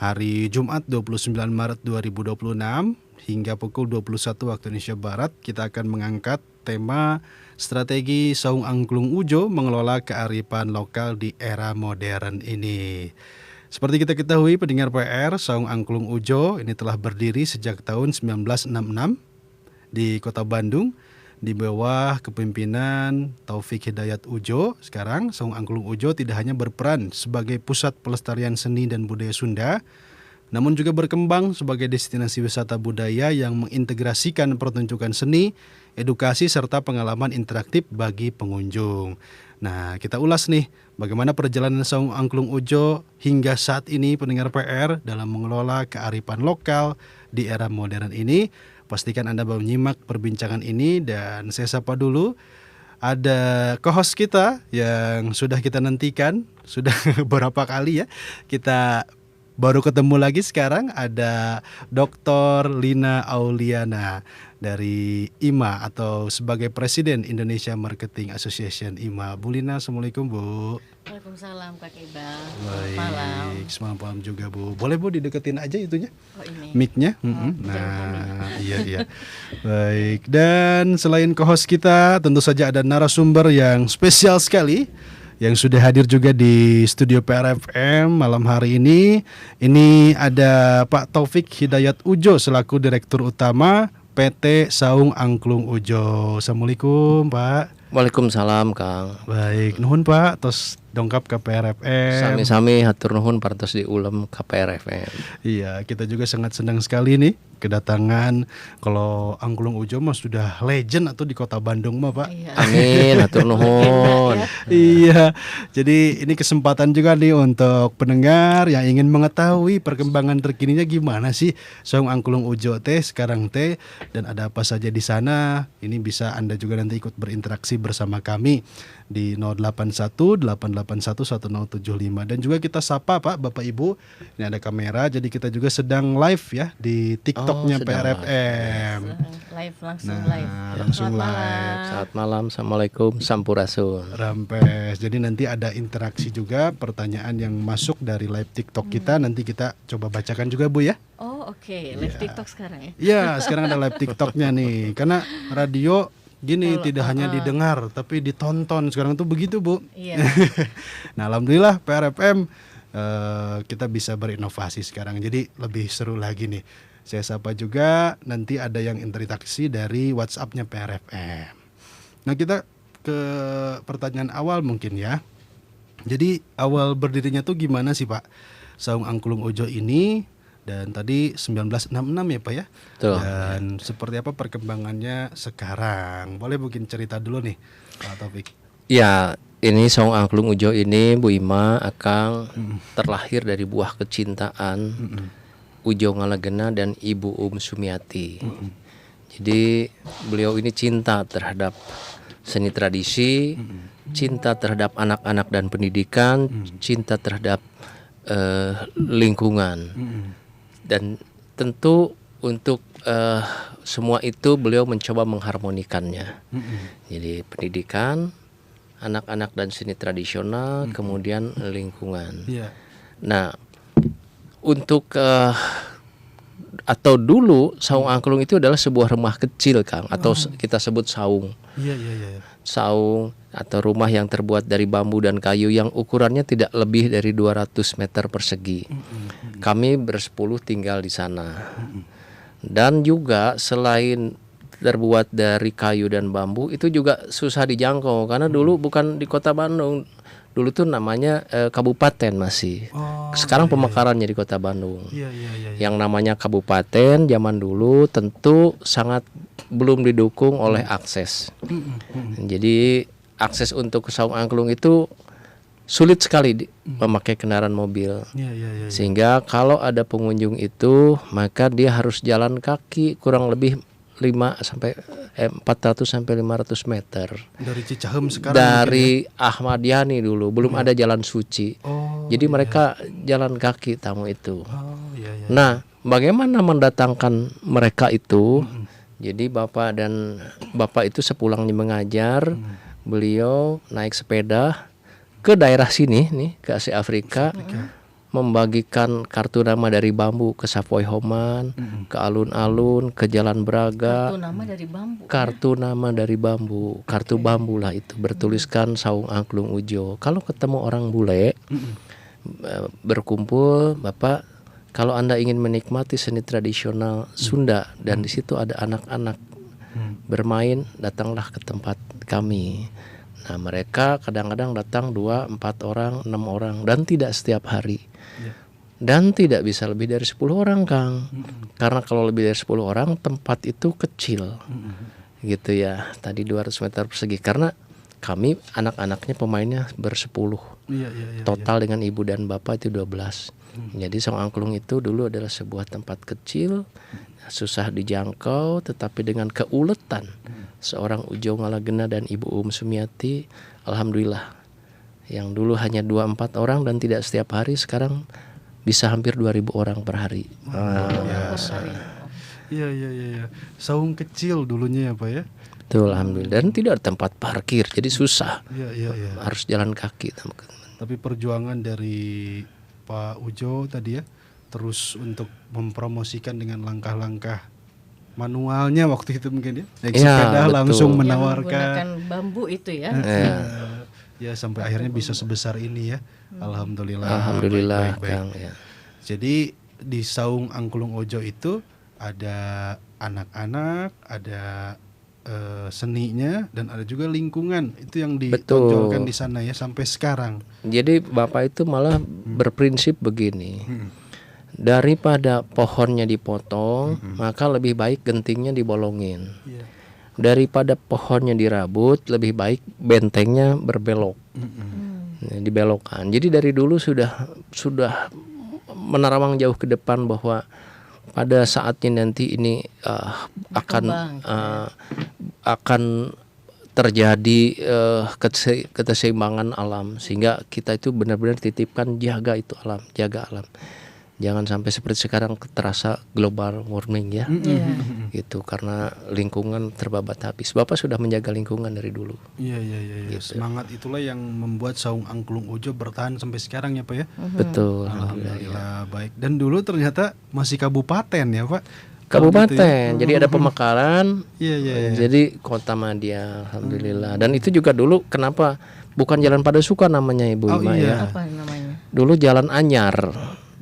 hari Jumat 29 Maret 2026 hingga pukul 21 waktu Indonesia Barat. Kita akan mengangkat tema strategi Saung Angklung Ujo mengelola kearifan lokal di era modern ini. Seperti kita ketahui pendengar PR, Saung Angklung Ujo ini telah berdiri sejak tahun 1966 di Kota Bandung di bawah kepemimpinan Taufik Hidayat Ujo. Sekarang Saung Angklung Ujo tidak hanya berperan sebagai pusat pelestarian seni dan budaya Sunda, namun juga berkembang sebagai destinasi wisata budaya yang mengintegrasikan pertunjukan seni, edukasi, serta pengalaman interaktif bagi pengunjung. Nah, kita ulas nih bagaimana perjalanan Saung Angklung Ujo hingga saat ini pendengar PR dalam mengelola kearifan lokal di era modern ini. Pastikan Anda menyimak perbincangan ini dan saya sapa dulu ada co-host kita yang sudah kita nantikan, sudah beberapa kali ya kita baru ketemu lagi sekarang. Ada Dr. Lina Auliana dari IMA atau sebagai Presiden Indonesia Marketing Association IMA. Bu Lina, Assalamualaikum Bu. Waalaikumsalam Kak Iqbal. Baik, Malam. selamat malam juga Bu. Boleh Bu dideketin aja itunya, Ini. mic-nya. Nah, iya. Baik, dan selain co-host kita tentu saja ada narasumber yang spesial sekali yang sudah hadir juga di studio PRFM malam hari ini. Ini ada Pak Taufik Hidayat Ujo selaku Direktur Utama PT Saung Angklung Ujo. Assalamualaikum Pak. Waalaikumsalam Kang. Baik, nuhun Pak, tos dongkap ke PRFM. Sami-sami hatur nuhun partos diulem ke PRFM. Iya, kita juga sangat senang sekali nih kedatangan. Kalau Angklung Ujo mah sudah legend atau di Kota Bandung mah Pak. Iya. Amin, hatur nuhun. Iya, jadi ini kesempatan juga nih untuk pendengar yang ingin mengetahui perkembangan terkininya gimana sih Saung Angklung Ujo teh sekarang teh dan ada apa saja di sana. Ini bisa Anda juga nanti ikut berinteraksi bersama kami di 0818811075 dan juga kita sapa Pak, Bapak Ibu. Ini ada kamera, jadi kita juga sedang live ya di TikToknya PRFM. Live langsung Nah, live. langsung Selamat live. malam. Selamat malam, assalamualaikum, sampurasun. Rampes. Jadi nanti ada interaksi juga, pertanyaan yang masuk dari live TikTok kita nanti kita coba bacakan juga Bu ya. Oh oke, live TikTok sekarang ya. Iya, sekarang ada live TikToknya nih. Karena radio gini tidak hanya didengar tapi ditonton sekarang tuh begitu Bu. Iya. Nah, alhamdulillah PRFM kita bisa berinovasi sekarang. Jadi lebih seru lagi nih. Saya sapa juga nanti ada yang interaksi dari WhatsApp-nya PRFM. Nah, kita ke pertanyaan awal mungkin ya. Jadi awal berdirinya tuh gimana sih Pak Saung Angklung Ujo ini? Dan tadi 1966 ya Pak ya. Betul. Dan seperti apa perkembangannya sekarang? Boleh mungkin cerita dulu nih Pak Taufik. Ya, ini Saung Angklung Ujo ini Bu Ima Akang terlahir dari buah kecintaan Ujo Ngalagena dan Ibu Sumiati. Jadi beliau ini cinta terhadap seni tradisi, cinta terhadap anak-anak dan pendidikan, cinta terhadap lingkungan. Dan tentu untuk semua itu beliau mencoba mengharmonikannya. Jadi pendidikan, anak-anak dan seni tradisional, kemudian lingkungan. Iya. Nah, untuk atau dulu Saung Angklung itu adalah sebuah rumah kecil Kang, atau kita sebut saung. Iya. Saung atau rumah yang terbuat dari bambu dan kayu yang ukurannya tidak lebih dari 200 meter persegi. Kami bersepuluh tinggal di sana. Dan juga selain terbuat dari kayu dan bambu itu juga susah dijangkau karena dulu bukan di Kota Bandung. Dulu tuh namanya kabupaten masih. Sekarang pemekarannya di Kota Bandung. Iya. Yang namanya kabupaten zaman dulu tentu sangat belum didukung oleh akses. Jadi akses untuk ke Saung Angklung itu sulit sekali memakai kendaraan mobil. Iya. Sehingga kalau ada pengunjung itu maka dia harus jalan kaki kurang lebih 400 sampai 500 meter. Dari Cicahem sekarang. Dari Ahmad Yani dulu belum ada jalan suci. Jadi iya. mereka jalan kaki tamu itu. Iya. Nah, bagaimana mendatangkan mereka itu? Jadi bapak itu sepulangnya mengajar, beliau naik sepeda ke daerah sini nih, ke Asia Afrika. membagikan kartu nama dari bambu ke Savoy Homan, ke alun-alun, ke Jalan Braga. Kartu nama dari bambu. Kartu nama dari bambu, kartu bambu lah itu bertuliskan Saung Angklung Ujo. Kalau ketemu orang bule berkumpul, Bapak, kalau Anda ingin menikmati seni tradisional Sunda dan di situ ada anak-anak bermain, datanglah ke tempat kami. Nah, mereka kadang-kadang datang 2, 4 orang, 6 orang dan tidak setiap hari. Dan tidak bisa lebih dari 10 orang, Kang. Karena kalau lebih dari 10 orang tempat itu kecil. Gitu ya. Tadi 200 meter persegi karena kami anak-anaknya pemainnya bersepuluh. Total dengan ibu dan bapak itu 12. Jadi Saung Angklung itu dulu adalah sebuah tempat kecil, susah dijangkau, tetapi dengan keuletan seorang Ujo Ngalagena dan Ibu Sumiati, alhamdulillah, yang dulu hanya 2-4 orang dan tidak setiap hari, sekarang bisa hampir 2.000 orang per hari. Iya. Saung kecil dulunya ya Pak ya. Betul, alhamdulillah. Dan tidak ada tempat parkir, jadi susah. Iya. Harus jalan kaki. Tapi perjuangan dari Pak Ujo tadi ya, terus untuk mempromosikan dengan langkah-langkah manualnya waktu itu mungkin ya, naik sepeda betul. langsung Yang menawarkan menggunakan bambu itu ya. ya sampai akhirnya bisa sebesar ini ya. Alhamdulillah. Alhamdulillah, Baik. Kang. Ya. Jadi di Saung Angklung Ujo itu ada anak-anak, ada seninya dan ada juga lingkungan itu yang ditonjolkan di sana ya sampai sekarang. Jadi Bapak itu malah berprinsip begini. Daripada pohonnya dipotong, maka lebih baik gentingnya dibolongin. Daripada pohonnya dirabut, lebih baik bentengnya berbelok. Dibelokkan. Jadi dari dulu sudah menerawang jauh ke depan bahwa pada saatnya nanti ini akan terjadi keseimbangan alam, sehingga kita itu benar-benar titipkan jaga itu alam, jaga alam. Jangan sampai seperti sekarang terasa global warming ya, gitu, karena lingkungan terbabat habis. Bapak sudah menjaga lingkungan dari dulu. Iya. Gitu. Semangat itulah yang membuat Saung Angklung Ujo bertahan sampai sekarang ya Pak ya. Betul. Alhamdulillah. Baik. Dan dulu ternyata masih kabupaten ya Pak. Kabupaten, jadi ada pemekaran. Iya. Jadi Kota Madia, alhamdulillah. Dan itu juga dulu kenapa bukan Jalan Padasuka namanya Ibu Ima ya? Apa namanya? Dulu Jalan Anyar.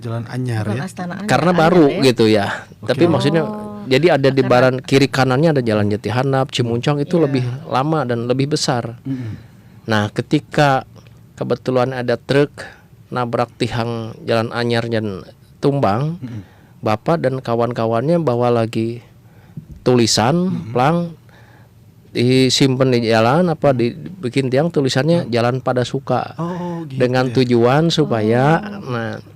Jalan Anyar Bukan ya. Astana Anyar, Karena Anyar baru ya? gitu ya. Tapi maksudnya jadi ada di baran kiri kanannya ada Jalan Jati Handap, Cimuncong itu lebih lama dan lebih besar. Nah, ketika kebetulan ada truk nabrak tiang Jalan Anyar dan tumbang, Bapak dan kawan-kawannya bawa lagi tulisan plang disimpan di jalan, dibikin tiang tulisannya Jalan Padasuka. Gitu dengan ya. tujuan supaya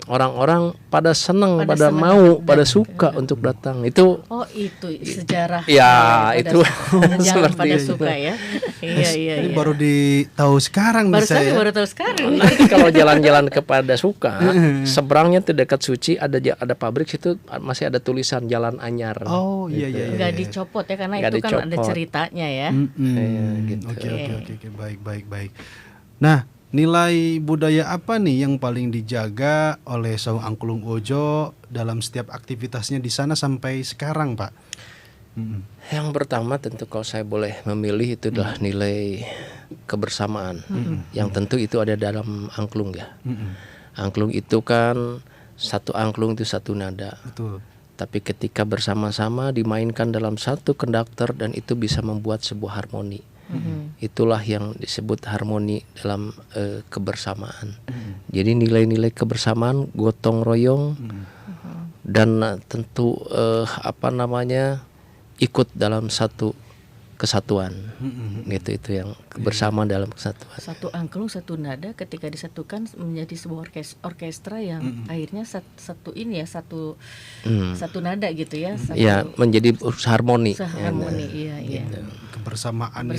orang-orang pada senang, pada mau, pada suka untuk datang. Itu itu sejarah. Ya, itu Jalan seperti Padasuka ya. Iya. Ini baru ditahu sekarang Baru bisa ya. baru tahu sekarang. nanti kalau jalan-jalan ke Padasuka, seberangnya tuh dekat Suci ada pabrik, situ masih ada tulisan Jalan Anyar. Oh iya. Nggak dicopot ya, karena Nggak itu kan ada dicopot. ceritanya ya. Gitu. Oke. Baik. Nah, nilai budaya apa nih yang paling dijaga oleh Saung Angklung Ujo dalam setiap aktivitasnya di sana sampai sekarang, Pak? Yang pertama tentu kalau saya boleh memilih itu adalah nilai kebersamaan. Yang tentu itu ada dalam angklung ya. Angklung itu kan satu angklung itu satu nada. Betul. Tapi ketika bersama-sama dimainkan dalam satu konduktor dan itu bisa membuat sebuah harmoni. Itulah yang disebut harmoni dalam kebersamaan. Jadi nilai-nilai kebersamaan, gotong royong, dan tentu ikut dalam satu kesatuan. Gitu, itu yang kebersamaan dalam kesatuan. Satu angklung, satu nada ketika disatukan menjadi sebuah orkestra yang akhirnya satu nada gitu ya. Ya, menjadi harmoni. Harmoni, iya. Kebersamaan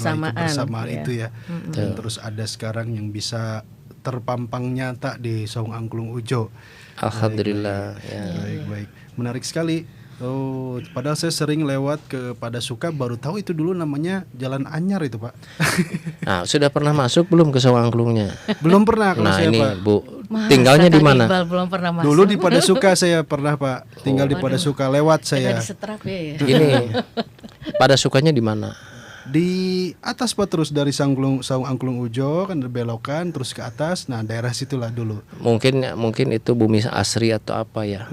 Iya. itu ya. Dan terus ada sekarang yang bisa terpampang nyata di Saung Angklung Ujo. Alhamdulillah. Baik. Menarik sekali. Oh, padahal saya sering lewat ke Padasuka, baru tahu itu dulu namanya Jalan Anyar itu, Pak. Nah, sudah pernah masuk belum ke Saung Angklungnya? Belum pernah kalau Nah saya, ini Pak. Bu, Masa tinggalnya di Kang mana? Iqbal belum pernah masuk. Dulu di Padasuka saya pernah, Pak. Tinggal di Padasuka, lewat Agak saya. disetrap ya. Ini pada sukanya di mana? Di atas, Pak, terus dari Saung Angklung Ujo kan belokan terus ke atas. Nah, daerah situlah dulu. Mungkin itu bumi asri atau apa ya.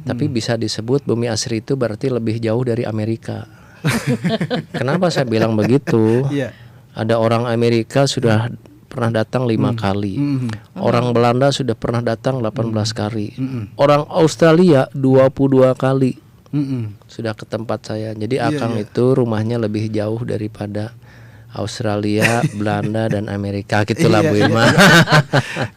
Tapi bisa disebut bumi asri itu berarti lebih jauh dari Amerika. Kenapa saya bilang begitu? Iya. Ada orang Amerika sudah pernah datang 5 kali. Orang Belanda sudah pernah datang 18 kali. Orang Australia 22 kali sudah ke tempat saya. Jadi Akang itu rumahnya lebih jauh daripada Australia, Belanda dan Amerika gitulah Bu Ima.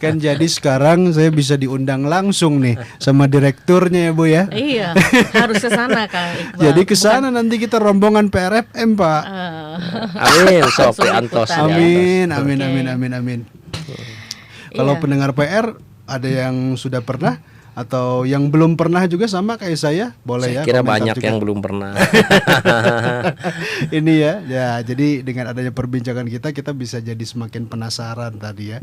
Kan jadi sekarang saya bisa diundang langsung nih sama direkturnya ya, Bu ya. Iya, harus ke sana Kang Iqbal. Jadi ke sana nanti kita rombongan PRFM, Pak. Amin, Sopi Langsung Antos. liputan. Amin. Kalau pendengar PR ada yang sudah pernah atau yang belum pernah juga sama kayak saya, boleh Saya ya. kira komentar banyak juga. yang belum pernah. Ini ya, jadi dengan adanya perbincangan kita bisa jadi semakin penasaran tadi ya.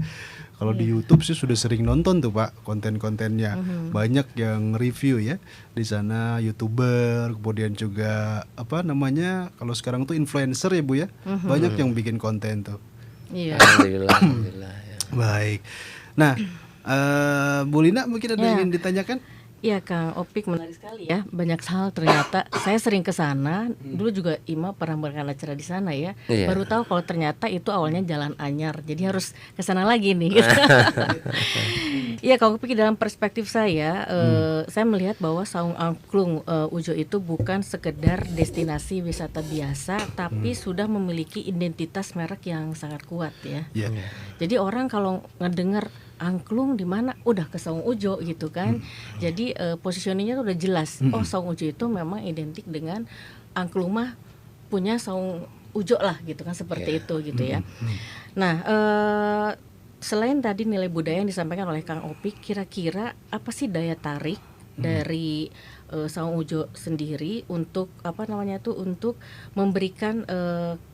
Kalau di YouTube sih sudah sering nonton tuh, Pak, konten-kontennya. Banyak yang review ya di sana, YouTuber, kemudian juga apa namanya? Kalau sekarang tuh influencer ya, Bu ya. Banyak yang bikin konten tuh. Iya. Alhamdulillah ya. Baik. Nah, Bu Lina mungkin ada Ya. yang ingin ditanyakan? Iya Kang Opik, menarik sekali ya. Banyak hal ternyata. Saya sering ke sana. Dulu juga Ima pernah memberikan acara di sana ya. Iya. Baru tahu kalau ternyata itu awalnya Jalan Anyar. Jadi harus ke sana lagi nih. Iya Kang Opik, dalam perspektif saya melihat bahwa Saung Angklung Ujo itu bukan sekedar destinasi wisata biasa, tapi sudah memiliki identitas merek yang sangat kuat ya. Iya. Jadi orang kalau ngedengar angklung di mana, udah ke Saung Ujo gitu kan. Jadi positioningnya udah jelas. Oh, Saung Ujo itu memang identik dengan angklung mah punya Saung Ujo lah gitu kan, seperti itu gitu ya. Nah, selain tadi nilai budaya yang disampaikan oleh Kang Opik, kira-kira apa sih daya tarik dari Saung Ujo sendiri untuk apa namanya tuh, untuk memberikan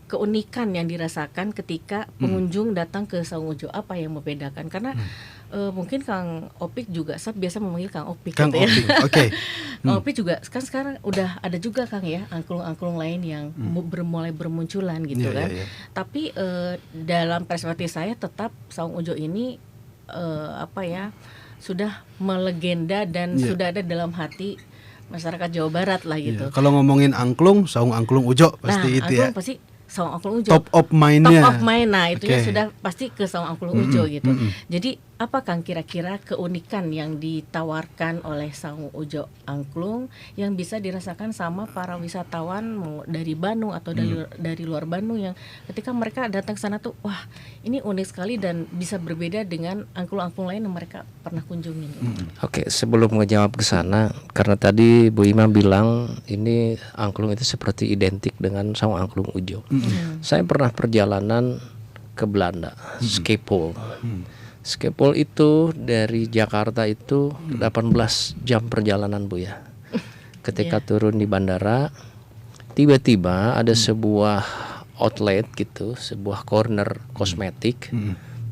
keunikan yang dirasakan ketika pengunjung datang ke Saung Ujo? Apa yang membedakan? Karena mungkin Kang Opik juga, saya biasa memanggil Kang Opik Kang gitu ya. Opik, oke. Kang Opik juga kan sekarang udah ada juga Kang ya angklung-angklung lain yang mulai bermunculan gitu Iya, kan. iya, iya. Tapi dalam perspektif saya tetap Saung Ujo ini sudah melegenda dan sudah ada dalam hati masyarakat Jawa Barat lah gitu. Iya. Kalau ngomongin angklung, Saung Angklung Ujo pasti itu ya. angklung pasti Saung Angklung Ujo. Top of mind-nya. Top of mind, nah itunya Oke. sudah pasti ke Saung Angklung Ujo gitu. Jadi apa Kang kira-kira keunikan yang ditawarkan oleh Saung Ujo Angklung yang bisa dirasakan sama para wisatawan mau dari Bandung atau dari luar Bandung, yang ketika mereka datang ke sana tuh, wah ini unik sekali dan bisa berbeda dengan angklung-angklung lain yang mereka pernah kunjungi. Oke, sebelum ngejawab ke sana, karena tadi Bu Ima bilang ini angklung itu seperti identik dengan Saung Angklung Ujo. Saya pernah perjalanan ke Belanda, Schiphol. Schiphol itu dari Jakarta itu 18 jam perjalanan, Bu ya. Ketika turun di bandara, tiba-tiba ada sebuah outlet gitu, sebuah corner kosmetik,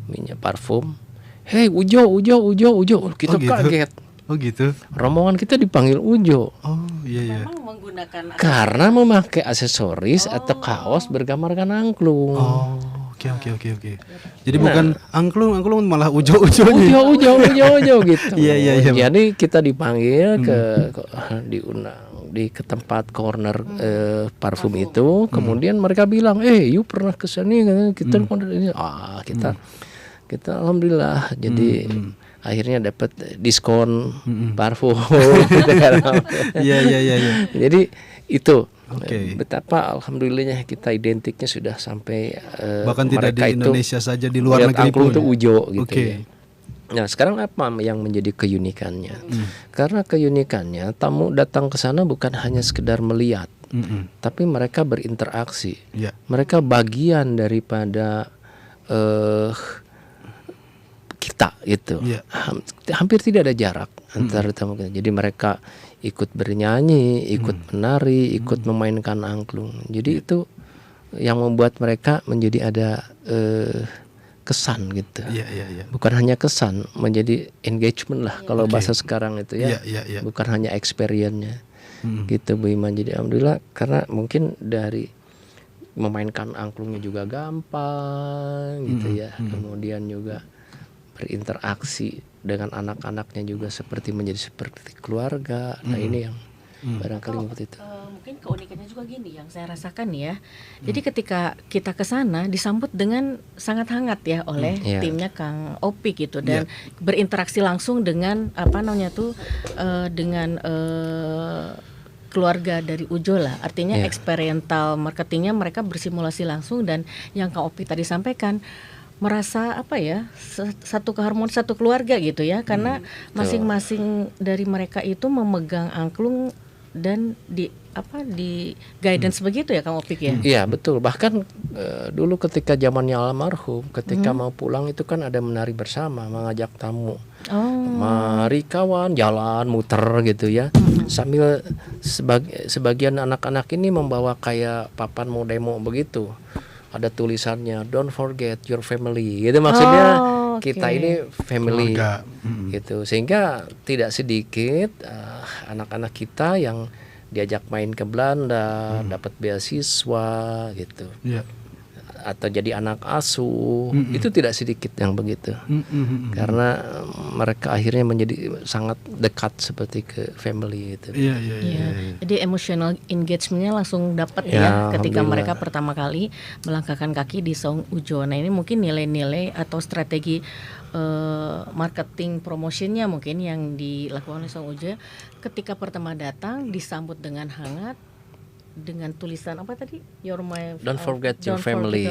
minyak parfum. Hey Ujo. Kita Oh, gitu. kaget. Oh gitu. Rombongan kita dipanggil Ujo Oh iya. Memang menggunakan karena memakai aksesoris atau kaos bergambarkan angklung. Oh, oke. Jadi bukan angklung malah ujo-ujonya. Ujo gitu. Iya. Jadi kita dipanggil diundang ke tempat corner parfum itu, kemudian mereka bilang, you pernah ke sini kan? Kita ini kita alhamdulillah jadi akhirnya dapat diskon parfum gitu kan. Iya. Jadi itu Oke. betapa alhamdulillahnya kita identiknya sudah sampai Bahkan tidak di mereka itu Indonesia saja, di luar melihat negeri angklung pun. itu Ujo gitu Oke. ya. Nah sekarang apa yang menjadi keunikannya? Karena keunikannya tamu datang ke sana bukan hanya sekedar melihat, tapi mereka berinteraksi. Iya. Mereka bagian daripada kita gitu. Iya. Hampir tidak ada jarak antara tamu kita. Jadi mereka ikut bernyanyi, ikut menari, ikut memainkan angklung. Jadi itu yang membuat mereka menjadi ada kesan gitu. Iya. Bukan hanya kesan, menjadi engagement lah kalau bahasa sekarang itu ya. Iya. Bukan hanya experience-nya. Gitu Bu Iman. Jadi alhamdulillah karena mungkin dari memainkan angklungnya juga gampang gitu ya. Kemudian juga berinteraksi dengan anak-anaknya juga seperti seperti keluarga. Nah ini yang barangkali seperti itu. Mungkin keunikannya juga gini yang saya rasakan ya. Jadi ketika kita ke sana disambut dengan sangat hangat ya oleh timnya Kang Opik gitu, dan berinteraksi langsung dengan dengan keluarga dari Ujo lah. Artinya experiential marketingnya mereka bersimulasi langsung, dan yang Kang Opik tadi sampaikan merasa satu keharmonisan satu keluarga gitu ya, karena masing-masing dari mereka itu memegang angklung dan di guidance begitu ya Kang Opik ya. Iya betul, bahkan dulu ketika zamannya almarhum, ketika mau pulang itu kan ada menari bersama, mengajak tamu, mari kawan jalan muter gitu ya, sambil sebagian anak-anak ini membawa kayak papan mau demo begitu, ada tulisannya don't forget your family gitu, maksudnya kita ini family gitu, sehingga tidak sedikit anak-anak kita yang diajak main ke Belanda, dapat beasiswa gitu, atau jadi anak asuh, itu tidak sedikit yang begitu, karena mereka akhirnya menjadi sangat dekat seperti ke family itu. Jadi emotional engagementnya langsung dapat ya ketika mereka pertama kali melangkahkan kaki di Saung Ujo. Nah ini mungkin nilai-nilai atau strategi marketing promotionnya mungkin yang dilakukan oleh Saung Ujo. Ketika pertama datang disambut dengan hangat dengan tulisan apa tadi, don't forget your family.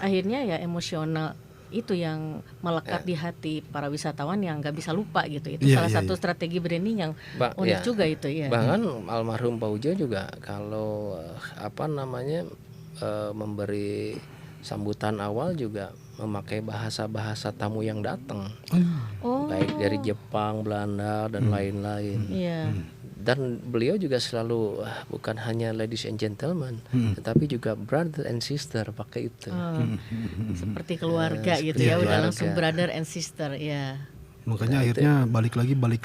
Akhirnya ya emosional itu yang melekat di hati para wisatawan yang nggak bisa lupa gitu. Itu salah satu strategi branding yang unik juga itu ya. Bahkan almarhum Pak Ujo juga kalau memberi sambutan awal juga memakai bahasa-bahasa tamu yang datang, baik dari Jepang, Belanda dan lain-lain. Dan beliau juga selalu bukan hanya ladies and gentlemen, tetapi juga brother and sister, pakai itu. Seperti keluarga gitu ya, udah langsung brother and sister ya. Makanya akhirnya balik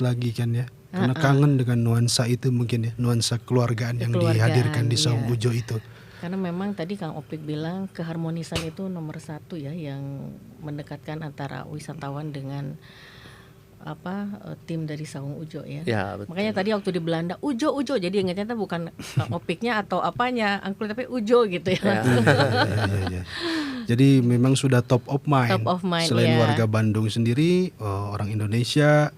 lagi kan ya. Karena kangen dengan nuansa itu mungkin ya, nuansa keluargaan yang dihadirkan di Saung Ujo itu. Karena memang tadi Kang Opik bilang keharmonisan itu nomor satu ya, yang mendekatkan antara wisatawan dengan tim dari Saung Ujo ya. Makanya tadi waktu di Belanda Ujo, jadi ingatnya bukan Kang Opiknya atau apanya angklung, tapi Ujo gitu ya. Jadi memang sudah top of mind selain warga Bandung sendiri, orang Indonesia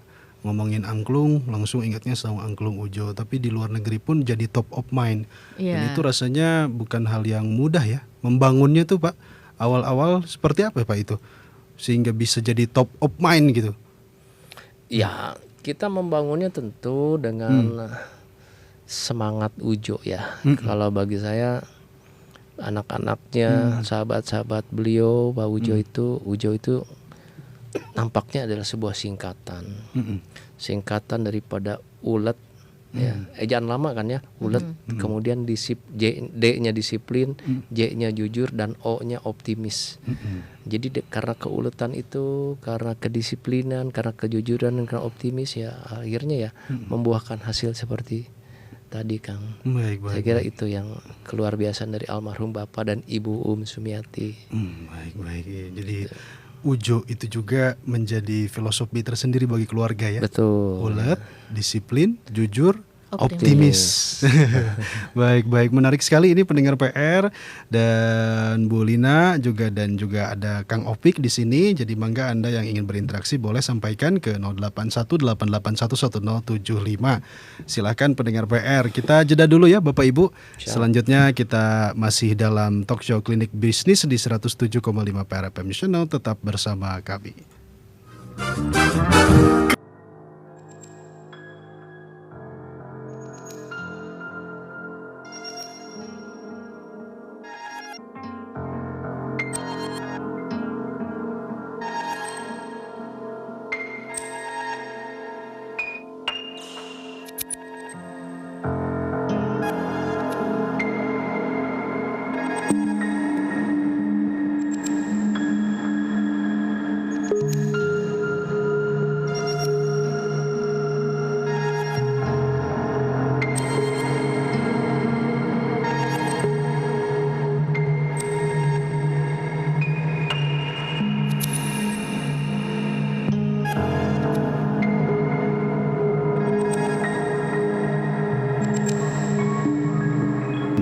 ngomongin angklung langsung ingatnya Saung Angklung Ujo, tapi di luar negeri pun jadi top of mind. Dan itu rasanya bukan hal yang mudah ya membangunnya tuh Pak. Awal-awal seperti apa Pak itu sehingga bisa jadi top of mind gitu? Ya kita membangunnya tentu dengan semangat Ujo ya. Kalau bagi saya anak-anaknya, sahabat-sahabat beliau Pak Ujo itu nampaknya adalah sebuah singkatan daripada ulet ya, ejaan lama kan ya, ulet, kemudian D-nya disiplin, J-nya jujur, dan O-nya optimis. Jadi karena keuletan itu, karena kedisiplinan, karena kejujuran, dan karena optimis ya akhirnya ya membuahkan hasil seperti tadi Kang. Saya kira itu yang keluar biasa dari almarhum Bapak dan Ibu Sumiati. Baik. Jadi Ujo itu juga menjadi filosofi tersendiri bagi keluarga ya. Betul. Ulet, disiplin, jujur, optimis. Baik, menarik sekali ini pendengar PR, dan Bu Lina juga ada Kang Opik di sini. Jadi mangga Anda yang ingin berinteraksi boleh sampaikan ke 0818811075. Silakan pendengar PR. Kita jeda dulu ya Bapak Ibu. Selanjutnya kita masih dalam talk show Klinik Bisnis di 107,5 PR FM Nasional. Tetap bersama kami.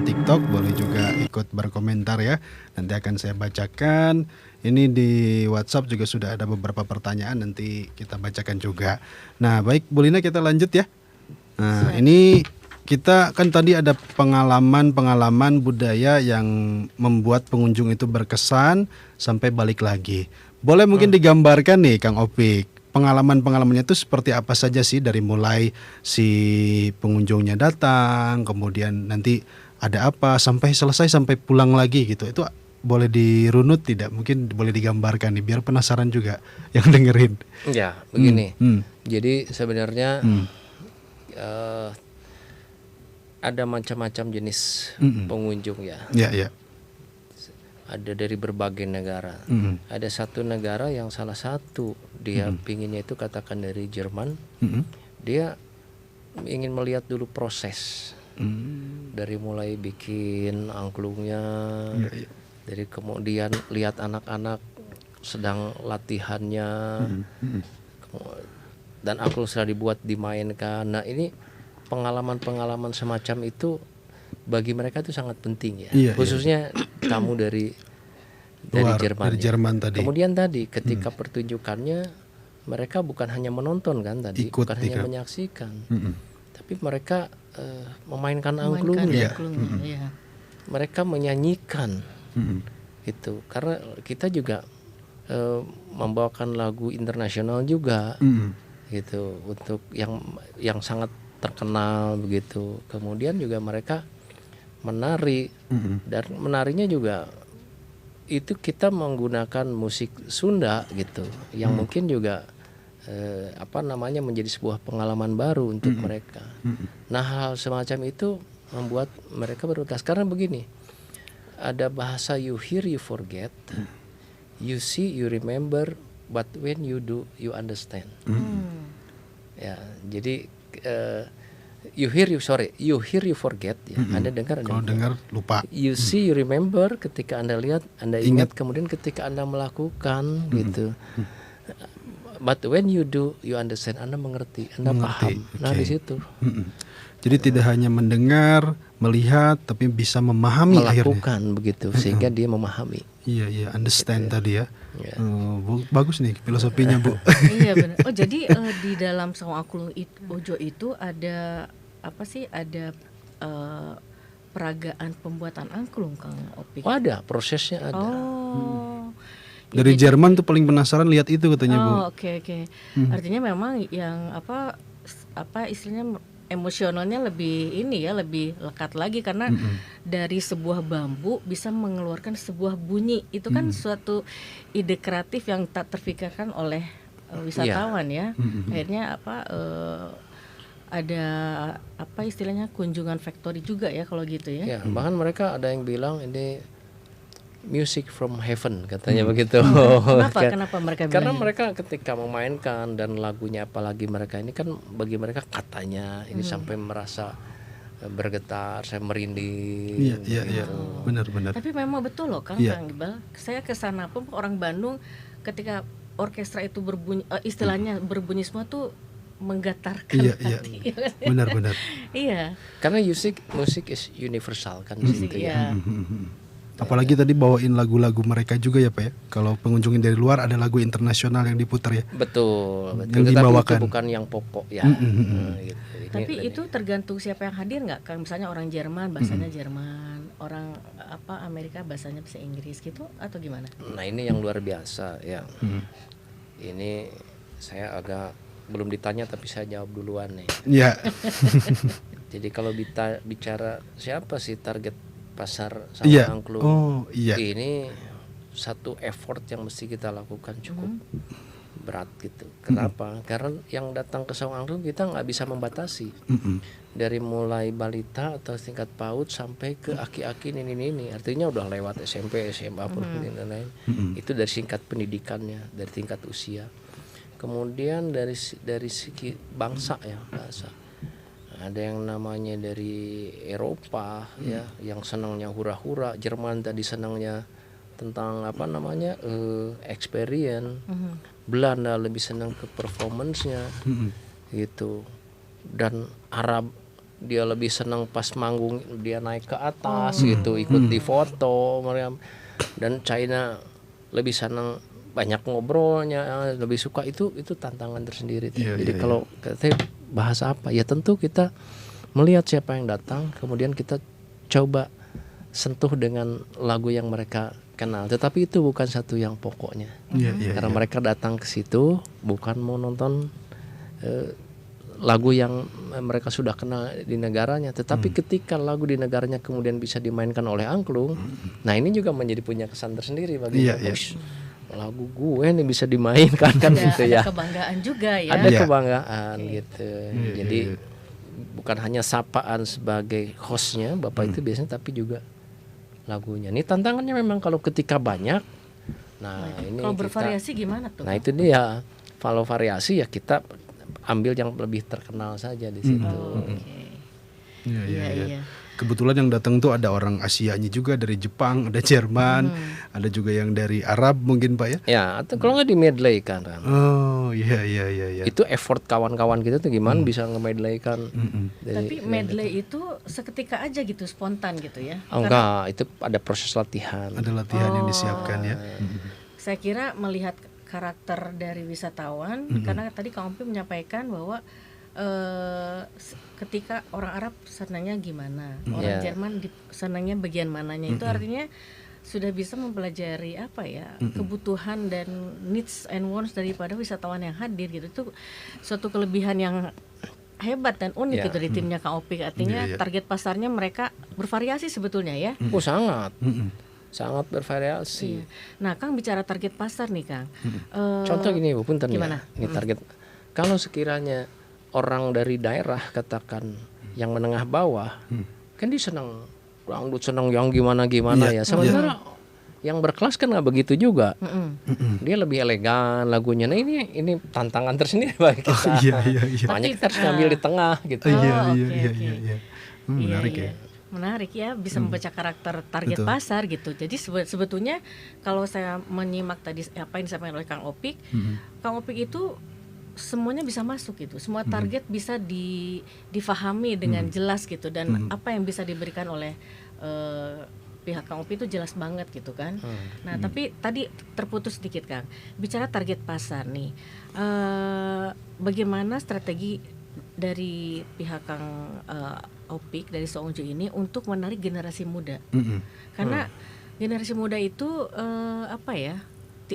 TikTok boleh juga ikut berkomentar ya. Nanti akan saya bacakan. Ini di WhatsApp juga sudah ada beberapa pertanyaan, nanti kita bacakan juga. Nah, baik Bu Lina, kita lanjut ya. Nah, ini kita kan tadi ada pengalaman budaya yang membuat pengunjung itu berkesan sampai balik lagi. Boleh mungkin digambarkan nih Kang Opik, pengalaman-pengalamannya itu seperti apa saja sih, dari mulai si pengunjungnya datang, kemudian nanti ada apa sampai selesai sampai pulang lagi gitu. Itu boleh dirunut tidak? Mungkin boleh digambarkan nih biar penasaran juga yang dengerin. Ya, begini. Hmm. Jadi sebenarnya ada macam-macam jenis pengunjung ya. Ya, ya. Ada dari berbagai negara. Ada satu negara yang salah satu dia pinginnya itu katakan dari Jerman. Dia ingin melihat dulu proses. Dari mulai bikin angklungnya, dari kemudian lihat anak-anak sedang latihannya, dan angklung sudah dibuat dimainkan. Nah, ini pengalaman-pengalaman semacam itu bagi mereka itu sangat penting ya. Khususnya tamu dari Jerman. Dari Jerman tadi. Kemudian tadi ketika pertunjukannya mereka bukan hanya menonton kan tadi, bukan hanya menyaksikan, tapi mereka memainkan angklungnya. Ya. Mereka menyanyikan itu, karena kita juga membawakan lagu internasional juga gitu untuk yang sangat terkenal begitu. Kemudian juga mereka menari, dan menarinya juga itu kita menggunakan musik Sunda gitu, yang mungkin juga menjadi sebuah pengalaman baru untuk mereka. Nah, hal semacam itu membuat mereka berutasi. Karena begini, ada bahasa you hear you forget, you see you remember, but when you do you understand. Ya, jadi you hear you forget ya. Anda dengar, kalau dengar lupa. You see you remember, ketika Anda lihat Anda ingat, kemudian ketika Anda melakukan gitu. But when you do you understand, Anda mengerti, Anda paham. Nah, di situ. Jadi tidak hanya mendengar, melihat, tapi bisa memahami, melakukan akhirnya. Begitu, sehingga dia memahami. Iya, understand tadi ya. Bagus nih filosofinya, Bu. Iya benar. Oh, jadi di dalam Saung Angklung Ujo itu ada apa sih? Ada peragaan pembuatan angklung, Kang Opik. Oh, ada, prosesnya ada. Oh. Dari Jerman tuh paling penasaran lihat itu katanya, Bu. Oh, oke. Artinya memang yang apa istilahnya emosionalnya lebih lebih lekat lagi, karena dari sebuah bambu bisa mengeluarkan sebuah bunyi. Itu kan suatu ide kreatif yang tak terfikirkan oleh wisatawan ya. Akhirnya ada istilahnya kunjungan factory juga ya kalau gitu ya. Ya, bahkan mereka ada yang bilang ini music from heaven katanya begitu. Kenapa mereka bilang? Karena mereka ketika memainkan dan lagunya, apalagi mereka ini kan bagi mereka katanya ini sampai merasa bergetar, saya merinding. Iya. Benar. Tapi memang betul loh Kang Iqbal. Saya ke sana pun orang Bandung, ketika orkestra itu berbunyi, istilahnya berbunyi semua tuh menggetarkan hati. Iya. Benar. Iya. Karena musik is universal kan di situ ya. Apalagi tadi bawain lagu-lagu mereka juga ya Pak ya. Kalau pengunjungin dari luar ada lagu internasional yang diputar ya. Betul. Yang dibawakan. Itu bukan yang pokok ya. Gitu. Tapi itu tergantung siapa yang hadir nggak? Kan misalnya orang Jerman bahasanya Jerman, orang Amerika bahasanya bahasa Inggris gitu atau gimana? Nah, ini yang luar biasa ya. Ini saya agak belum ditanya tapi saya jawab duluan nih. Iya. Jadi kalau bicara siapa sih target pasar Saung Angklung, ini satu effort yang mesti kita lakukan cukup berat gitu. Kenapa? Karena yang datang ke Saung Angklung kita nggak bisa membatasi. Dari mulai balita atau tingkat PAUD sampai ke aki-aki ini. Artinya udah lewat SMP, SMA, dan lain-lain. Itu dari singkat pendidikannya, dari tingkat usia. Kemudian dari segi bangsa ya, bahasa. Ada yang namanya dari Eropa ya, yang senangnya hura-hura. Jerman tadi senangnya tentang apa namanya experience. Belanda lebih senang ke performance-nya gitu. Dan Arab dia lebih senang pas manggung dia naik ke atas gitu, ikut di foto. Dan China lebih senang banyak ngobrolnya, lebih suka itu tantangan tersendiri. Jadi kalau kita bahas apa ya, tentu kita melihat siapa yang datang, kemudian kita coba sentuh dengan lagu yang mereka kenal, tetapi itu bukan satu yang pokoknya. Karena mereka datang ke situ bukan mau nonton lagu yang mereka sudah kenal di negaranya, tetapi ketika lagu di negaranya kemudian bisa dimainkan oleh angklung, nah ini juga menjadi punya kesan tersendiri bagi lagu gue nih bisa dimainkan kan gitu ya. Ada kebanggaan juga ya. Ada kebanggaan gitu. Jadi bukan hanya sapaan sebagai hostnya Bapak itu biasanya, tapi juga lagunya. Ini tantangannya memang kalau ketika banyak. Nah, ini kalau bervariasi gimana tuh? Nah, itu dia. Kalau variasi ya kita ambil yang lebih terkenal saja di situ. Iya. Kebetulan yang datang tuh ada orang Asianya juga, dari Jepang, ada Jerman, ada juga yang dari Arab mungkin Pak ya? Ya, atau kalau nggak di medley kan. Oh iya. Itu effort kawan-kawan kita tuh gimana bisa nge-medley-kan. Tapi medley itu seketika aja gitu, spontan gitu ya? Enggak, itu ada proses latihan. Ada latihan yang disiapkan ya. Saya kira melihat karakter dari wisatawan, karena tadi Kang Opi menyampaikan bahwa ketika orang Arab senangnya gimana, orang Jerman senangnya bagian mananya, itu artinya sudah bisa mempelajari apa ya, kebutuhan dan needs and wants daripada wisatawan yang hadir gitu. Itu suatu kelebihan yang hebat dan unik gitu di timnya Kang Opi. Artinya target pasarnya mereka bervariasi sebetulnya ya. Oh sangat. Sangat bervariasi. Nah, Kang bicara target pasar nih, Kang. Contoh gini, Bu, punten gimana? Ya. Ini target. Kalau sekiranya orang dari daerah katakan yang menengah bawah, kan dia senang dangdut, senang yang gimana ya. Sementara yang berkelas kan nggak begitu juga. Dia lebih elegan lagunya. Nah ini tantangan tersendiri bagi kita. Makanya kita harus ngambil di tengah gitu. Iya. Menarik ya. Menarik ya, bisa membaca karakter target pasar gitu. Jadi sebetulnya kalau saya menyimak tadi apa yang disampaikan oleh Kang Opik, Kang Opik itu semuanya bisa masuk gitu. Semua target bisa difahami dengan jelas gitu, dan apa yang bisa diberikan oleh pihak Kang Opik itu jelas banget gitu kan. Nah, tapi tadi terputus sedikit Kang. Bicara target pasar nih. Bagaimana strategi dari pihak Kang Opik dari Saung Angklung ini untuk menarik generasi muda? Karena generasi muda itu apa ya?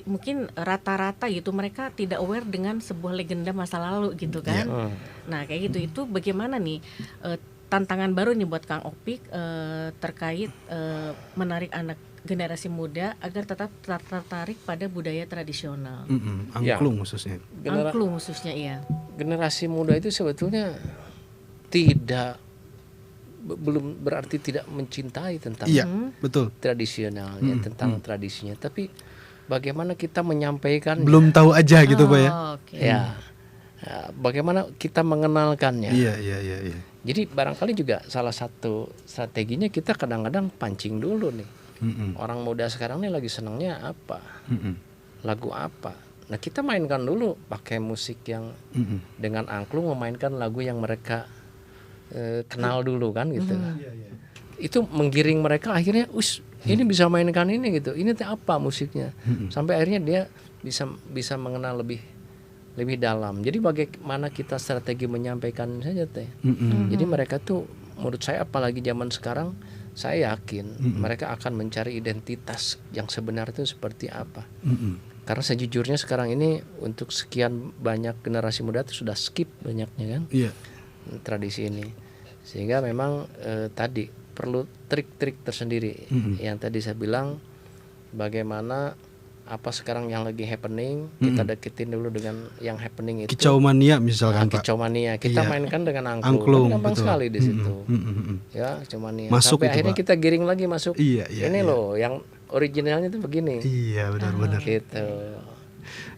Mungkin rata-rata gitu mereka tidak aware dengan sebuah legenda masa lalu gitu kan. Nah, kayak gitu itu bagaimana nih tantangan baru nih buat Kang Opik terkait menarik anak generasi muda agar tetap tertarik pada budaya tradisional. Angklung khususnya. Angklung khususnya iya. Generasi muda itu sebetulnya belum berarti tidak mencintai tentang betul. tradisionalnya, tentang tradisinya, tapi bagaimana kita menyampaikan, belum tahu aja gitu Pak ya. Ya, bagaimana kita mengenalkannya. Iya. Jadi barangkali juga salah satu strateginya kita kadang-kadang pancing dulu nih. Orang muda sekarang nih lagi senangnya apa, lagu apa. Nah kita mainkan dulu pakai musik yang dengan angklung, memainkan lagu yang mereka kenal dulu kan gitu. Itu menggiring mereka akhirnya, ini bisa mainkan ini gitu. Ini apa musiknya? Sampai akhirnya dia bisa mengenal lebih dalam. Jadi bagaimana kita strategi menyampaikan saja teh. Jadi mereka tuh menurut saya apalagi zaman sekarang, saya yakin mereka akan mencari identitas yang sebenarnya itu seperti apa. Karena sejujurnya sekarang ini untuk sekian banyak generasi muda itu sudah skip banyaknya kan tradisi ini. Sehingga memang tadi perlu trik-trik tersendiri yang tadi saya bilang, bagaimana apa sekarang yang lagi happening, kita deketin dulu dengan yang happening itu. Kicau mania misalkan Pak. Kicau mania kita Iya. mainkan dengan Angklung, Kan gampang betul. sekali di situ. Ya, kicau mania. Masuk Sampai itu, akhirnya Pak. kita giring lagi masuk. Iya, iya, Ini iya. loh yang originalnya itu begini. Iya, benar-benar. Gitu.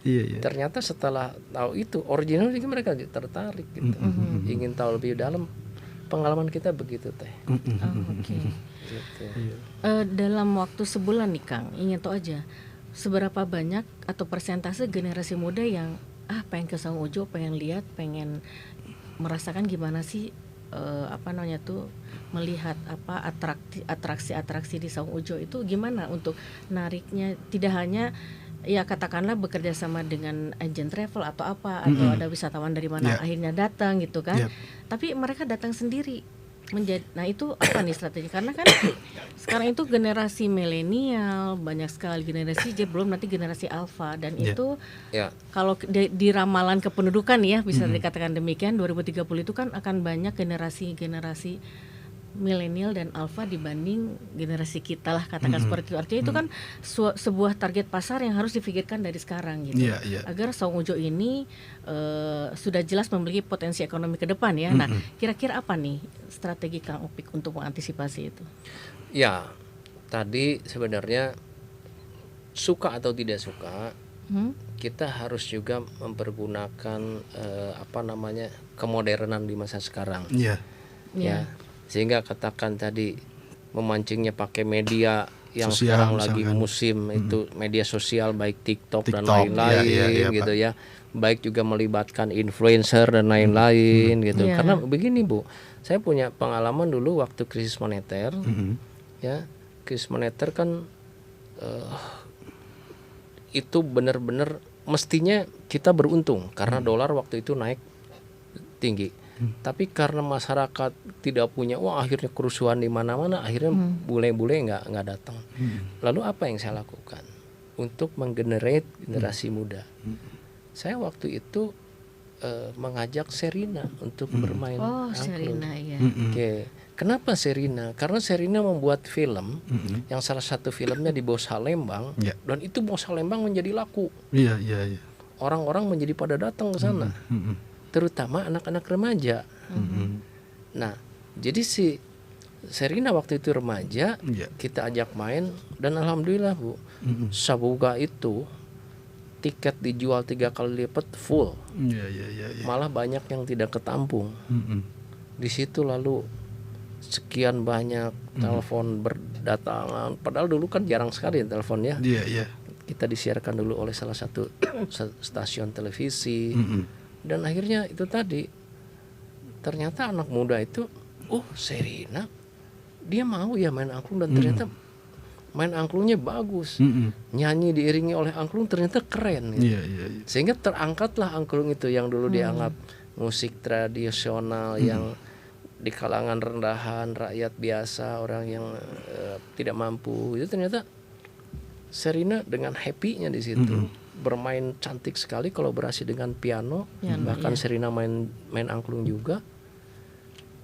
Iya, iya. Ternyata setelah tahu itu original juga mereka tertarik gitu. Ingin tahu lebih dalam. Pengalaman kita begitu teh. Oh, oke. Gitu. Dalam waktu sebulan nih Kang, ingin tahu aja seberapa banyak atau persentase generasi muda yang pengen ke Saung Ujo, pengen lihat, pengen merasakan gimana sih apa namanya tuh melihat apa atraksi-atraksi di Saung Ujo itu gimana untuk nariknya, tidak hanya ya katakanlah bekerja sama dengan agen travel atau apa atau ada wisatawan dari mana Yeah. akhirnya datang gitu kan. Yep. Tapi mereka datang sendiri. Nah itu apa nih strategi? Karena kan sekarang itu generasi milenial banyak sekali, generasi Z belum nanti generasi alfa, dan Yeah. itu Ya, kalau di ramalan kependudukan ya bisa dikatakan demikian 2030 itu kan akan banyak generasi milenial dan alfa dibanding generasi kita lah katakan seperti itu. Artinya itu kan sebuah target pasar yang harus difikirkan dari sekarang gitu. Iya, iya. Agar Saung Ujo ini sudah jelas memiliki potensi ekonomi ke depan ya. Nah, kira-kira apa nih strategi Kang Upik untuk mengantisipasi itu? ya tadi sebenarnya suka atau tidak suka kita harus juga mempergunakan apa namanya kemodernan di masa sekarang. Iya. Ya, sehingga katakan tadi memancingnya pakai media yang Sosial sekarang lagi misalkan. musim itu media sosial baik TikTok dan TikTok, lain-lain iya, gitu Pak. ya, baik juga melibatkan influencer dan lain-lain gitu. Iya. Karena begini Bu, saya punya pengalaman dulu waktu krisis moneter, ya krisis moneter kan itu benar-benar mestinya kita beruntung karena dolar waktu itu naik tinggi. Tapi karena masyarakat tidak punya uang, akhirnya kerusuhan di mana-mana, akhirnya bule-bule nggak datang. Lalu apa yang saya lakukan untuk menggenerate generasi muda? Saya waktu itu mengajak Sherina untuk bermain Oh, angklung. Sherina ya. Oke, kenapa Sherina? Karena Sherina membuat film yang salah satu filmnya di Bos Lembang, Ya. dan itu Bos Lembang menjadi laku. Iya, iya, iya. Orang-orang menjadi pada datang ke sana, terutama anak-anak remaja. Nah, jadi si Sherina waktu itu remaja, Iya. kita ajak main, dan alhamdulillah Bu, Sabuga itu tiket dijual 3 kali lipat full, Iya, iya, iya, iya. malah banyak yang tidak ketampung. Di situ lalu sekian banyak telepon berdatangan, padahal dulu kan jarang sekali telepon ya. Iya, iya. Kita disiarkan dulu oleh salah satu stasiun televisi, dan akhirnya itu tadi ternyata anak muda itu, Sherina dia mau ya main angklung, dan ternyata main angklungnya bagus, nyanyi diiringi oleh angklung ternyata keren gitu. Iya, iya, iya. Sehingga terangkatlah angklung itu yang dulu dianggap musik tradisional yang di kalangan rendahan, rakyat biasa, orang yang tidak mampu, itu ternyata Sherina dengan happy-nya di situ. Bermain cantik sekali, kolaborasi dengan piano, bahkan Sherina main angklung juga.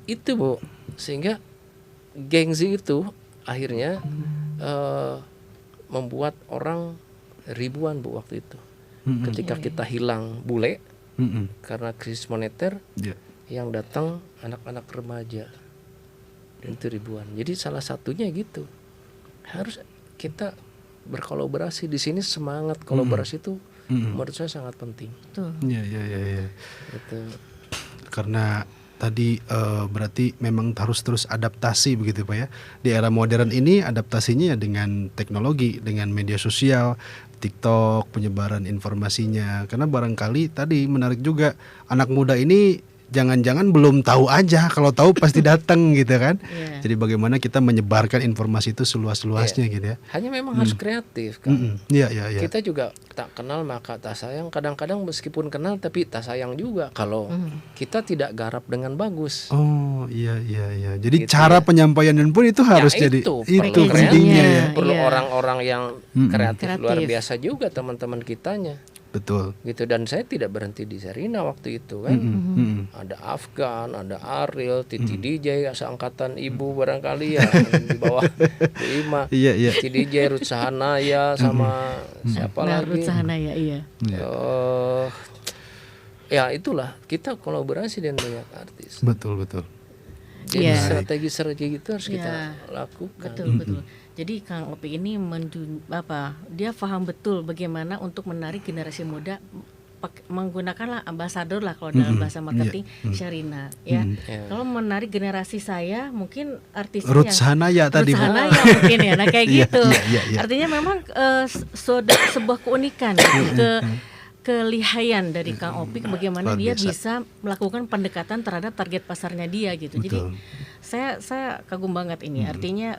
Itu Bu, sehingga gengsi itu akhirnya membuat orang ribuan Bu waktu itu. Ketika kita hilang bule karena krisis moneter, Iya. yang datang anak-anak remaja, dan itu ribuan. Jadi salah satunya gitu, harus kita berkolaborasi di sini. Semangat kolaborasi itu menurut saya sangat penting. Tuh. Iya, iya, iya, iya. Gitu. Karena tadi berarti memang harus terus adaptasi begitu Pak ya. Di era modern ini adaptasinya ya dengan teknologi, dengan media sosial, TikTok, penyebaran informasinya. Karena barangkali tadi menarik juga, anak muda ini jangan-jangan belum tahu aja, kalau tahu pasti datang gitu kan. Iya. Jadi bagaimana kita menyebarkan informasi itu seluas-luasnya gitu ya. Hanya memang harus kreatif kan. Iya, iya, iya. Kita juga tak kenal maka tak sayang. Kadang-kadang meskipun kenal tapi tak sayang juga kalau kita tidak garap dengan bagus. Oh, iya, iya, iya. Jadi Gitu cara ya. penyampaiannya pun itu harus Ya, jadi itu itu perlu pentingnya ya. kreatif. Perlu Iya. orang-orang yang kreatif luar Kreatif. biasa juga teman-teman kitanya. betul. gitu. Dan saya tidak berhenti di Sherina waktu itu kan. Ada Afgan, ada Ariel, Titi DJ seangkatan ibu barangkali ya di bawah Bu Ima. Iya, iya. Titi DJ, Ruth Sahanaya sama siapa Nah, lagi? Ruth Sahanaya, iya. Ya itulah kita kolaborasi dengan banyak artis. Betul, betul. Jadi Iya. strategi itu harus kita Iya. lakukan. Betul. Jadi Kang Opik ini dia paham betul bagaimana untuk menarik generasi muda menggunakanlah ambasador lah kalau dalam bahasa marketing Sherina ya. Kalau menarik generasi saya mungkin artisnya Ruth Sahanaya tadi, Bu. Ruth Sahanaya mungkin ya. Nah kayak gitu. Iya. Artinya memang sebuah keunikan kelihayan dari Kang Opik bagaimana luar dia biasa. bisa melakukan pendekatan terhadap target pasarnya dia gitu. Jadi Betul. saya kagum banget ini. Artinya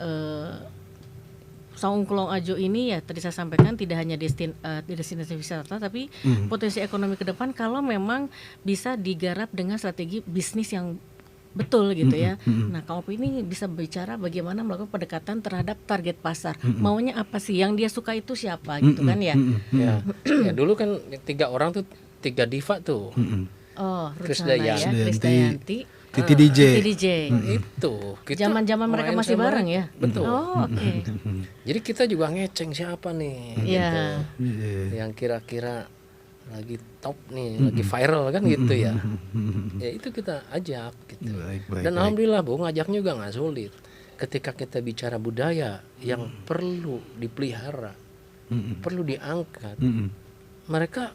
Saung Kulon Ajo ini ya tadi saya sampaikan tidak hanya destinasi wisata tapi potensi ekonomi ke depan kalau memang bisa digarap dengan strategi bisnis yang betul gitu ya. Nah, Kang Opik ini bisa bicara bagaimana melakukan pendekatan terhadap target pasar. Maunya apa sih? Yang dia suka itu siapa gitu kan ya? Ya. Ya dulu kan 3 orang tuh 3 diva tuh. Oh, Ruth Chris Sahanaya, Chris Dayanti, Titi DJ. Titi DJ. Itu kita Zaman-zaman mereka main masih sama bareng ya? Betul. Oh, oke. Jadi kita juga ngeceng siapa nih Iya. gitu. Yang kira-kira lagi top nih, lagi viral kan gitu ya. Ya itu kita ajak gitu. Baik. Dan alhamdulillah Bu, ngajaknya juga nggak sulit. Ketika kita bicara budaya yang perlu dipelihara, perlu diangkat, mereka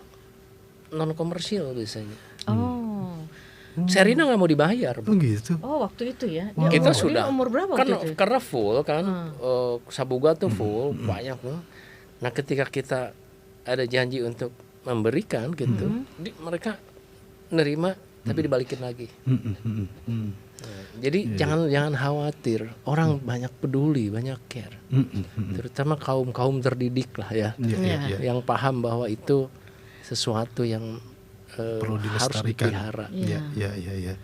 non komersial biasanya. Oh. Sherina nggak mau dibayar, Oh Bu. gitu. Oh, waktu itu ya. Kita dia sudah umur berapa kan waktu itu? karena full kan Sabuga tuh full banyak tuh. Nah ketika kita ada janji untuk memberikan gitu, mereka nerima tapi dibalikin lagi. Nah, jadi jangan khawatir, orang banyak peduli, banyak care, terutama kaum terdidik lah ya, Iya. yang paham bahwa itu sesuatu yang Perlu harus dilestarikan. dipelihara. Iya.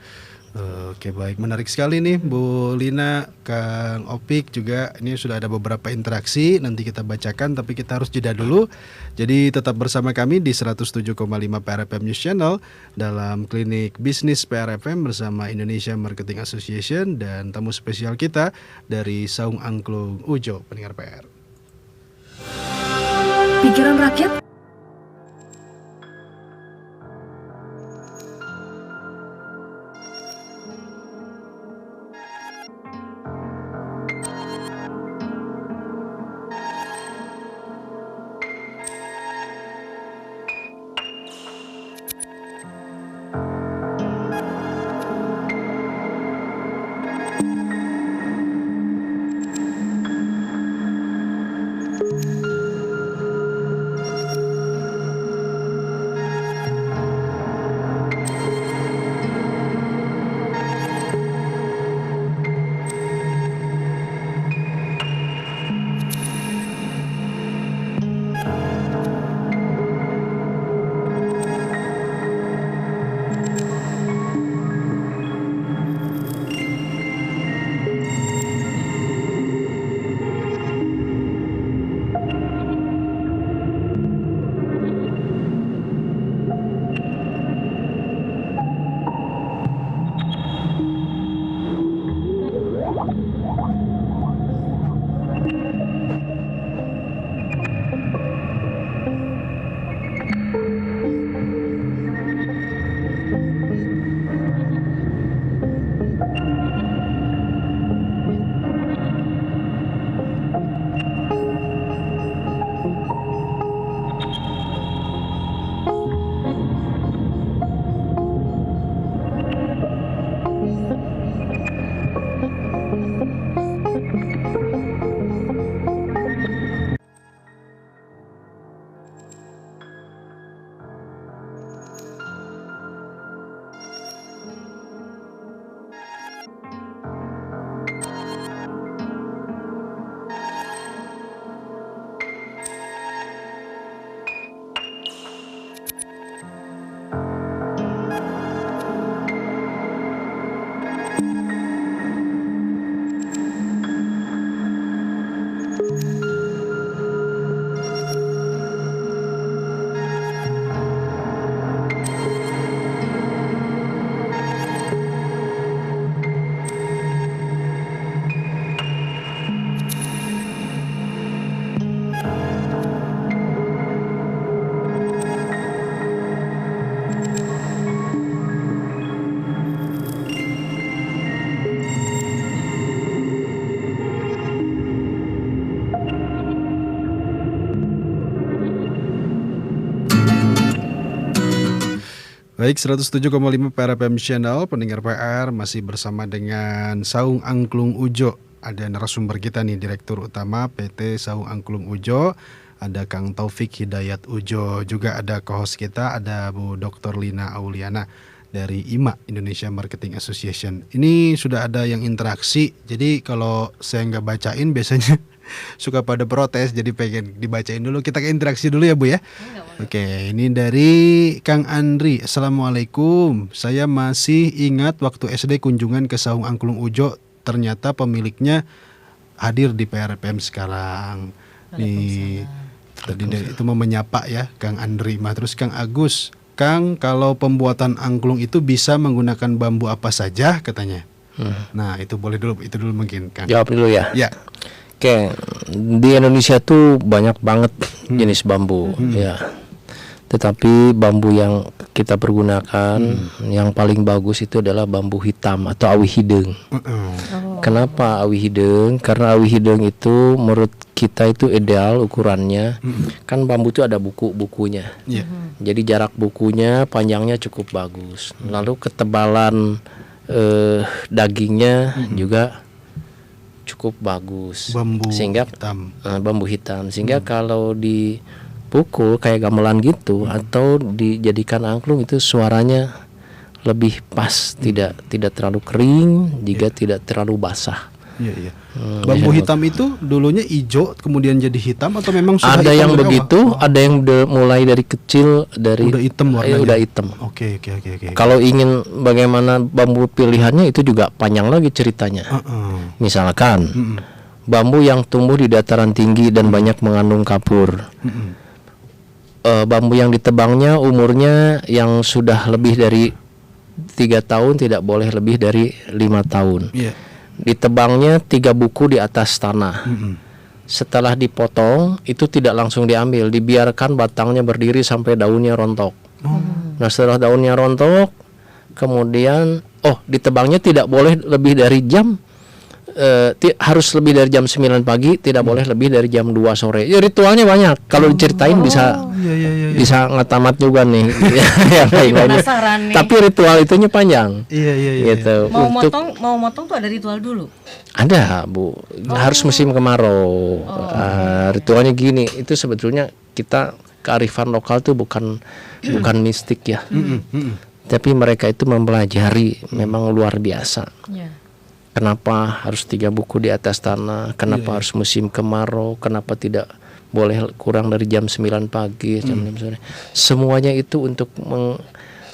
Oke, baik, menarik sekali nih Bu Lina, Kang Opik juga. Ini sudah ada beberapa interaksi, nanti kita bacakan tapi kita harus jeda dulu. Jadi tetap bersama kami di 107,5 PRFM News Channel dalam Klinik Bisnis PRFM bersama Indonesia Marketing Association dan tamu spesial kita dari Saung Angklung Ujo, pendengar PR. Pikiran rakyat. Baik, 107,5 PRFM Channel, pendengar PR masih bersama dengan Saung Angklung Ujo. Ada narasumber kita nih, Direktur Utama PT Saung Angklung Ujo, ada Kang Taufik Hidayat Ujo, juga ada co-host kita, ada Bu Dr. Lina Auliana dari IMA, Indonesia Marketing Association. Ini sudah ada yang interaksi, jadi kalau saya nggak bacain biasanya suka pada protes, jadi pengen dibacain dulu. Kita ke interaksi dulu ya Bu ya. Oke, ini dari Kang Andri. Assalamualaikum. Saya masih ingat waktu SD kunjungan ke Saung Angklung Ujo, ternyata pemiliknya hadir di PRPM sekarang. Nih, tadi itu mau menyapa ya Kang Andri. Terus Kang Agus, Kang, kalau pembuatan angklung itu bisa menggunakan bambu apa saja katanya. Nah, itu boleh dulu, itu dulu mungkin Kang. Jawab dulu ya. Ya. Oke, di Indonesia tuh banyak banget jenis bambu ya. Tetapi bambu yang kita pergunakan yang paling bagus itu adalah bambu hitam atau awi hideng. Kenapa awi hideng? Karena awi hideng itu menurut kita itu ideal ukurannya. Kan bambu itu ada bukunya. Jadi jarak bukunya panjangnya cukup bagus. Lalu ketebalan dagingnya juga cukup bagus. Bambu sehingga hitam. Bambu hitam sehingga kalau dipukul kayak gamelan gitu atau dijadikan angklung itu suaranya lebih pas, tidak terlalu kering juga tidak terlalu basah. Iya. Bambu hitam itu dulunya hijau kemudian jadi hitam atau memang sudah ada hitam yang dari begitu, awal? ada yang mulai dari kecil dari Udah hitam warnanya. udah hitam. Oke. Kalau ingin bagaimana bambu pilihannya itu juga panjang lagi ceritanya. Misalkan bambu yang tumbuh di dataran tinggi dan banyak mengandung kapur. Bambu yang ditebangnya umurnya yang sudah lebih dari 3 tahun tidak boleh lebih dari 5 tahun. Ditebangnya 3 buku di atas tanah. Setelah dipotong itu tidak langsung diambil, dibiarkan batangnya berdiri sampai daunnya rontok. Nah setelah daunnya rontok, kemudian ditebangnya tidak boleh lebih dari jam harus lebih dari jam 9 pagi, tidak boleh lebih dari jam 2 sore. Ya ritualnya banyak. Kalau diceritain bisa nggak tamat juga nih. Penasaran nih. Tapi ritual itunya panjang. Iya. Gitu. Mau motong tuh ada ritual dulu. Ada Bu, harus musim kemarau. Ritualnya gini, itu sebetulnya kita kearifan lokal tuh bukan mistik ya. Tapi mereka itu mempelajari, memang luar biasa. Kenapa harus 3 buku di atas tanah? Kenapa harus musim kemarau? Kenapa tidak boleh kurang dari jam 9 pagi, jam 6 sore? Semuanya itu untuk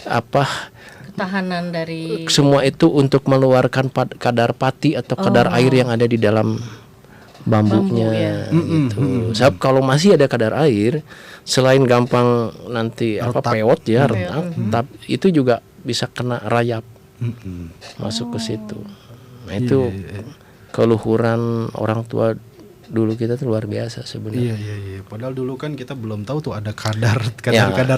Ketahanan dari semua itu untuk mengeluarkan kadar pati atau kadar air yang ada di dalam bambunya. Gitu. Sebab kalau masih ada kadar air, selain gampang nanti pewot ya, retak, itu juga bisa kena rayap masuk ke situ. Nah itu keluhuran orang tua dulu kita tuh luar biasa sebenarnya. Iya. Padahal dulu kan kita belum tahu tuh ada kadar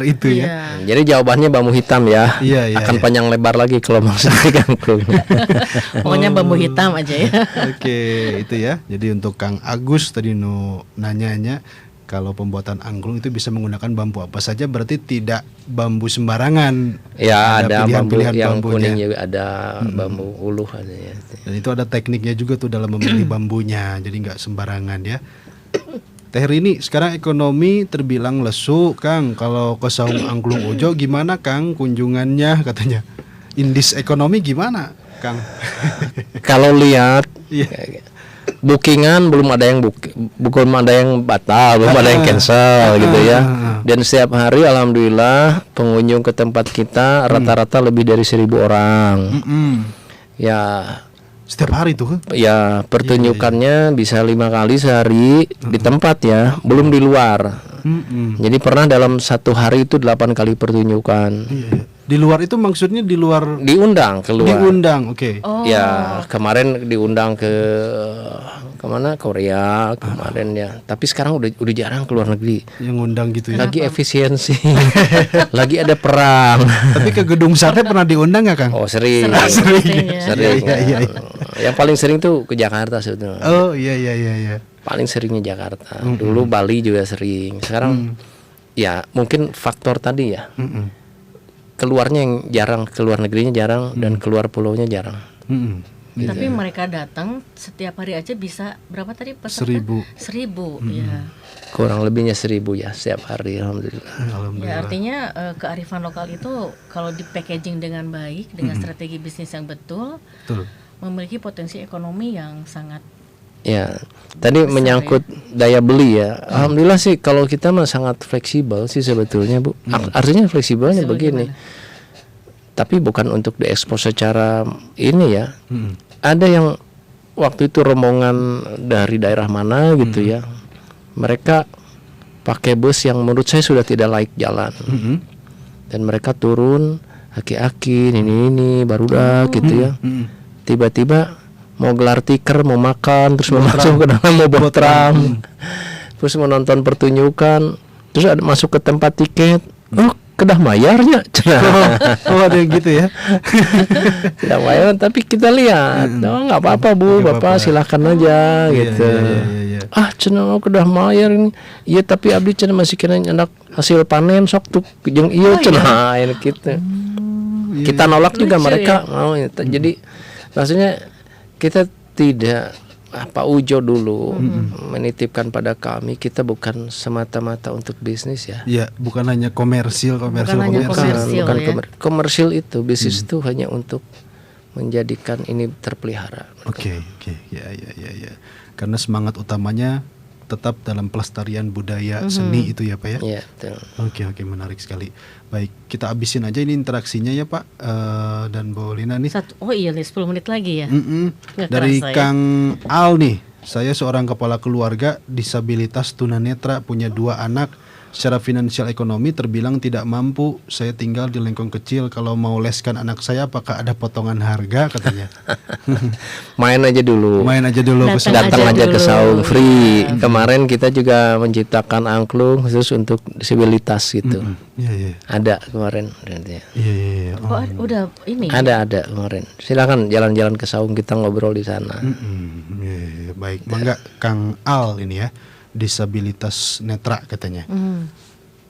itu ya. Jadi jawabannya bambu hitam ya. Akan panjang lebar lagi kalau maksudnya angklung. Pokoknya bambu hitam aja ya. Oke, itu ya. Jadi untuk Kang Agus tadi nanyanya kalau pembuatan angklung itu bisa menggunakan bambu apa saja, berarti tidak bambu sembarangan. Ya, ada bambu yang bambunya. kuning juga ada, bambu uluh ada ya. Dan itu ada tekniknya juga tuh dalam memilih bambunya, jadi nggak sembarangan ya. Teh Rini, sekarang ekonomi terbilang lesu, Kang. Kalau ke Saung Angklung Ujo gimana, Kang? Kunjungannya katanya. Indis ekonomi gimana, Kang? Kalau lihat bookingan belum ada yang batal, belum ada yang cancel gitu ya. Dan setiap hari alhamdulillah pengunjung ke tempat kita rata-rata lebih dari 1.000 orang. Ya setiap hari tuh? Ya pertunjukannya bisa 5 kali sehari di tempat ya, belum di luar. Jadi pernah dalam 1 hari itu 8 kali pertunjukan. Di luar itu maksudnya di luar? Diundang keluar. Diundang, oke. Ya kemarin diundang ke kemana, Korea kemarin ya. Tapi sekarang udah jarang keluar negeri. Yang ngundang gitu ya? Lagi efisiensi. Lagi ada perang. Tapi ke Gedung Sate pernah diundang nggak, Kang? Oh sering. Iya. Yang paling sering tuh ke Jakarta sebetulnya. Oh iya. Paling seringnya Jakarta. Dulu Bali juga sering. Sekarang ya mungkin faktor tadi ya. keluarnya yang jarang, keluar negerinya jarang, dan keluar pulaunya jarang. Gitu. Tapi mereka datang setiap hari aja bisa berapa tadi peserta? 1.000. Ya. Kurang lebihnya 1.000 ya setiap hari, alhamdulillah. Ya artinya kearifan lokal itu kalau di packaging dengan baik, dengan strategi bisnis yang betul, memiliki potensi ekonomi yang sangat. Ya, tadi menyangkut daya beli ya. Alhamdulillah sih kalau kita mah sangat fleksibel sih sebetulnya, Bu. Artinya fleksibelnya begini. Tapi bukan untuk diekspor secara ini ya. Ada yang waktu itu rombongan dari daerah mana gitu ya. Mereka pakai bus yang menurut saya sudah tidak layak jalan. Dan mereka turun aki-aki ini barudak gitu ya. Tiba-tiba mau gelar tikar, mau makan, terus mau masuk ke dalam, mau botrang, terus mau nonton pertunjukan, terus ada masuk ke tempat tiket, kedah mayarnya, ada yang gitu ya. kedah mayar, tapi kita lihat, nggak apa-apa Bu, Bapak silakan aja gitu. Cenah kedah mayar ini, iya tapi abdi cenah masih kena anak hasil panen sok tuh jeung ieu cenah gitu. Kita nolak juga mereka mau, jadi maksudnya kita tidak Pak Ujo dulu menitipkan pada kami, kita bukan semata-mata untuk bisnis ya. Iya, bukan hanya komersil. Komersil itu bisnis itu hanya untuk menjadikan ini terpelihara. Oke, ya. Karena semangat utamanya tetap dalam pelestarian budaya seni itu ya Pak ya. Iya, betul. Oke, menarik sekali. Baik, kita abisin aja ini interaksinya ya Pak dan Bu Lina nih. 10 menit lagi ya. Dari kerasa, Kang Al nih, saya seorang kepala keluarga disabilitas tunanetra, punya 2 anak. Secara finansial ekonomi terbilang tidak mampu. Saya tinggal di lengkong kecil. Kalau mau leskan anak saya, apakah ada potongan harga katanya? Main aja dulu. Datang aja ke Saung free. Kemarin kita juga menciptakan angklung khusus untuk disabilitas gitu. Iya. Ada kemarin. Iya. Udah ini. Ada kemarin. Silakan jalan-jalan ke Saung, kita ngobrol di sana. Iya. Baik, mangga Kang Al ini ya. Disabilitas netra katanya.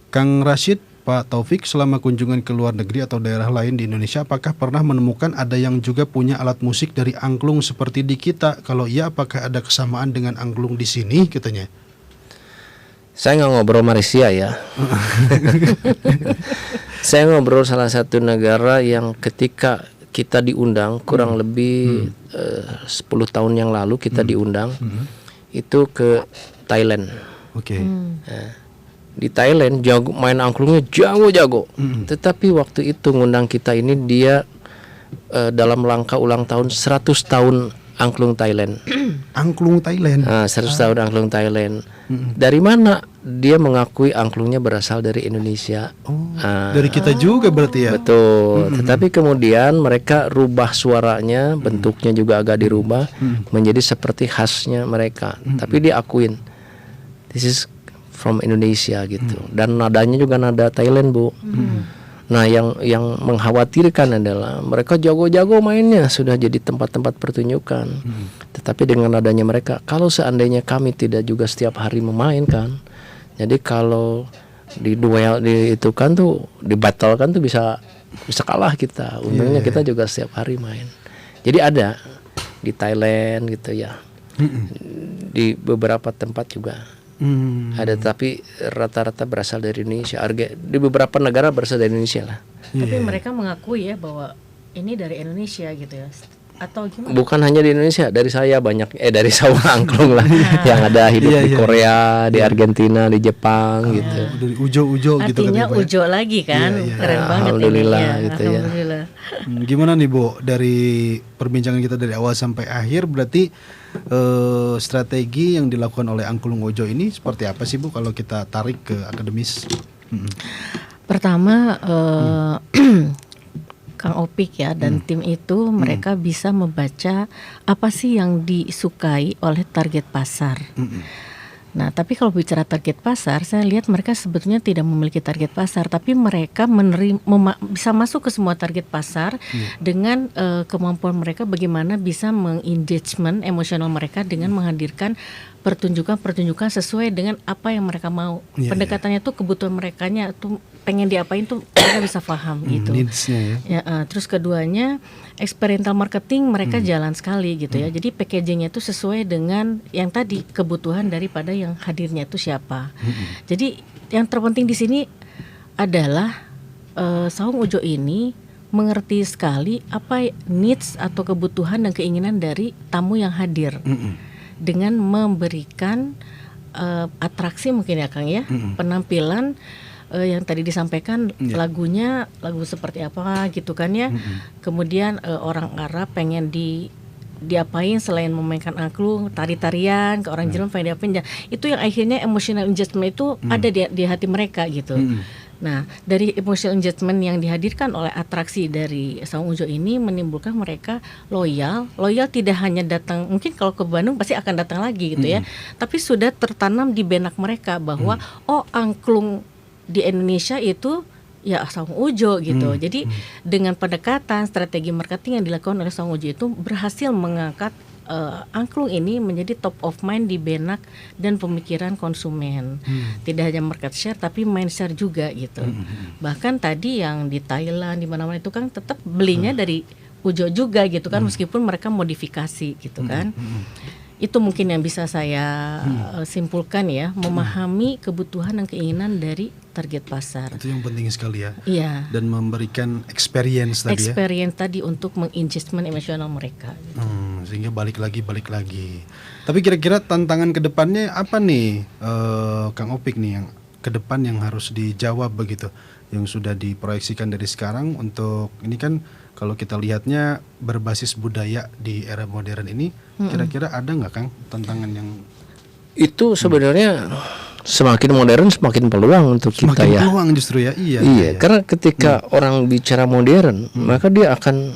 Kang Rashid, Pak Taufik, selama kunjungan ke luar negeri atau daerah lain di Indonesia, apakah pernah menemukan ada yang juga punya alat musik dari angklung seperti di kita? Kalau iya, apakah ada kesamaan dengan angklung di sini katanya? Saya nggak ngobrol Malaysia ya. Saya ngobrol salah satu negara yang ketika kita diundang kurang lebih 10 tahun yang lalu kita diundang itu ke Thailand. Oke. Di Thailand main angklungnya jago. Tetapi waktu itu ngundang kita ini dia dalam rangka ulang tahun 100 tahun angklung Thailand. Angklung Thailand. 100 tahun angklung Thailand. Dari mana? Dia mengakui angklungnya berasal dari Indonesia. Dari kita juga berarti ya. Betul. Tetapi kemudian mereka rubah suaranya, bentuknya juga agak dirubah menjadi seperti khasnya mereka. Tapi dia akuin this is from Indonesia gitu. Dan nadanya juga nada Thailand, Bu. Nah, yang mengkhawatirkan adalah mereka jago-jago mainnya, sudah jadi tempat-tempat pertunjukan. Tetapi dengan adanya mereka, kalau seandainya kami tidak juga setiap hari memainkan, jadi kalau di duel itu kan tuh dibatalkan tuh bisa kalah kita. Untungnya kita juga setiap hari main. Jadi ada di Thailand gitu ya. Di beberapa tempat juga. Ada, tapi rata-rata berasal dari Indonesia. Di beberapa negara berasal dari Indonesia lah. Tapi mereka mengakui ya bahwa ini dari Indonesia gitu ya. Atau gimana? Bukan hanya di Indonesia, dari saya banyak dari Saung angklung lah yang ada hidup di Korea, di Argentina, di Jepang gitu. Dari ujo-ujo gitu kan. Artinya ujo lagi kan. Keren banget Alhamdulillah ini. gitu ya. Alhamdulillah. Gimana nih Bu, dari perbincangan kita dari awal sampai akhir, berarti strategi yang dilakukan oleh Angklung Ojo ini seperti apa sih Bu kalau kita tarik ke akademis? Pertama Kang Opik ya dan tim itu mereka bisa membaca apa sih yang disukai oleh target pasar. Nah, tapi kalau bicara target pasar, saya lihat mereka sebetulnya tidak memiliki target pasar, tapi mereka bisa masuk ke semua target pasar dengan kemampuan mereka bagaimana bisa mengengagement emosional mereka dengan menghadirkan pertunjukan sesuai dengan apa yang mereka mau. Iya, Pendekatannya tuh kebutuhan merekanya tuh pengen diapain tuh mereka bisa paham gitu. Needs-nya ya. Terus keduanya experiential marketing mereka jalan sekali gitu ya. Jadi packagingnya tuh sesuai dengan yang tadi kebutuhan daripada yang hadirnya itu siapa. Jadi yang terpenting di sini adalah Saung Ujo ini mengerti sekali apa needs atau kebutuhan dan keinginan dari tamu yang hadir dengan memberikan atraksi mungkin ya Kang ya, penampilan yang tadi disampaikan lagunya lagu seperti apa gitu kan ya. Kemudian orang Arab pengen diapain selain memainkan angklung, tari-tarian, ke orang Jerman pengen diapain. Itu yang akhirnya emotional engagement itu ada di hati mereka gitu. Nah, dari emotional engagement yang dihadirkan oleh atraksi dari Saung Ujo ini menimbulkan mereka loyal tidak hanya datang, mungkin kalau ke Bandung pasti akan datang lagi gitu ya, tapi sudah tertanam di benak mereka bahwa oh angklung di Indonesia itu ya Saung Ujo gitu. Jadi dengan pendekatan strategi marketing yang dilakukan oleh Saung Ujo itu berhasil mengangkat angklung ini menjadi top of mind di benak dan pemikiran konsumen. Tidak hanya market share tapi mind share juga gitu. Bahkan tadi yang di Thailand di mana-mana itu kan tetap belinya dari Ujo juga gitu kan, meskipun mereka modifikasi gitu kan. Itu mungkin yang bisa saya simpulkan ya, memahami kebutuhan dan keinginan dari target pasar. Itu yang penting sekali ya. Iya. Dan memberikan experience tadi ya. Experience tadi untuk mengengagement emosional mereka. Gitu. Sehingga balik lagi. Tapi kira-kira tantangan kedepannya apa nih, Kang Opik nih yang kedepan yang harus dijawab begitu, yang sudah diproyeksikan dari sekarang untuk ini kan kalau kita lihatnya berbasis budaya di era modern ini, kira-kira ada nggak Kang tantangan yang Itu sebenarnya semakin modern semakin peluang untuk kita semakin ya. peluang justru ya? Iya. Karena ketika orang bicara modern, maka dia akan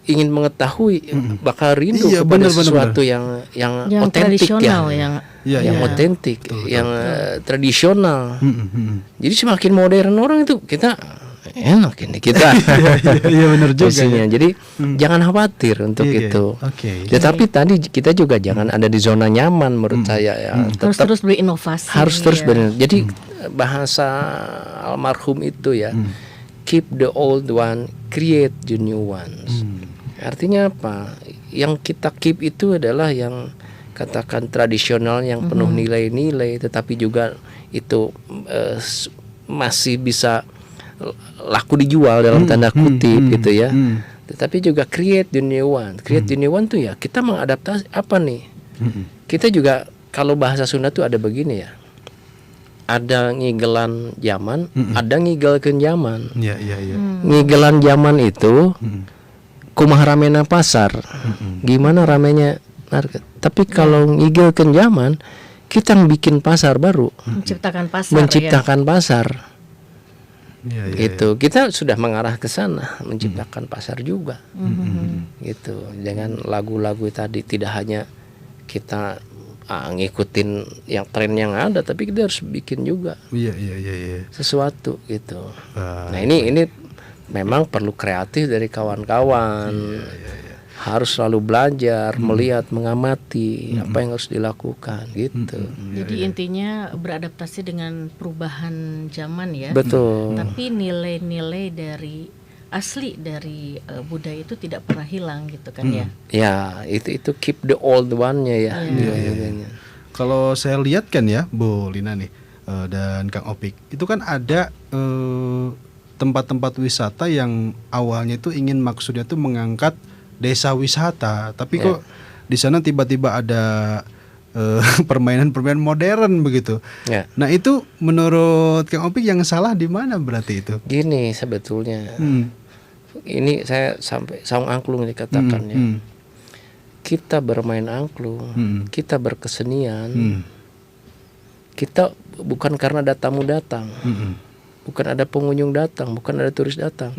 ingin mengetahui, bakal rindu kepada sesuatu yang otentik tradisional, ya, yang otentik, yang tradisional. Jadi semakin modern orang itu kita enak ini kita. Iya benar juga. Ya. Jadi jangan khawatir untuk itu. Tetapi tadi kita juga jangan ada di zona nyaman menurut saya ya. Harus terus berinovasi. Harus terus Jadi bahasa almarhum itu ya, keep the old one, create the new ones. Artinya apa? Yang kita keep itu adalah yang katakan tradisional, yang penuh nilai-nilai, tetapi juga itu masih bisa laku dijual dalam tanda kutip gitu ya. Tetapi juga create the new one. Create the new one tuh ya kita mengadaptasi apa nih? Kita juga kalau bahasa Sunda tuh ada begini ya. Ada ngigelan zaman, ada ngigelkeun zaman. Iya. Ngigelan zaman itu kumaha ramena pasar. Gimana ramenya market. Tapi kalau ngigelkeun zaman, kita bikin pasar baru. Menciptakan pasar. Gitu. Kita sudah mengarah ke sana, menciptakan pasar juga. Gitu. Dengan lagu-lagu tadi tidak hanya kita ngikutin yang tren yang ada, tapi kita harus bikin juga. Sesuatu gitu. Nah, ini memang perlu kreatif dari kawan-kawan. Harus selalu belajar, melihat, mengamati apa yang harus dilakukan gitu. Jadi intinya beradaptasi dengan perubahan zaman ya. Betul. Tapi nilai-nilai dari asli dari budaya itu tidak pernah hilang gitu kan ya. Ya, itu keep the old one-nya ya. Kalau saya lihat kan ya, Bu Lina nih dan Kang Opik, itu kan ada tempat-tempat wisata yang awalnya itu maksudnya tuh mengangkat desa wisata, tapi kok di sana tiba-tiba ada permainan-permainan modern begitu. Nah itu menurut Kang Opik yang salah di mana berarti itu? Gini sebetulnya, ini saya sampai saung angklung dikatakan ya. Kita bermain angklung, kita berkesenian, kita bukan karena ada tamu datang, bukan ada pengunjung datang, bukan ada turis datang.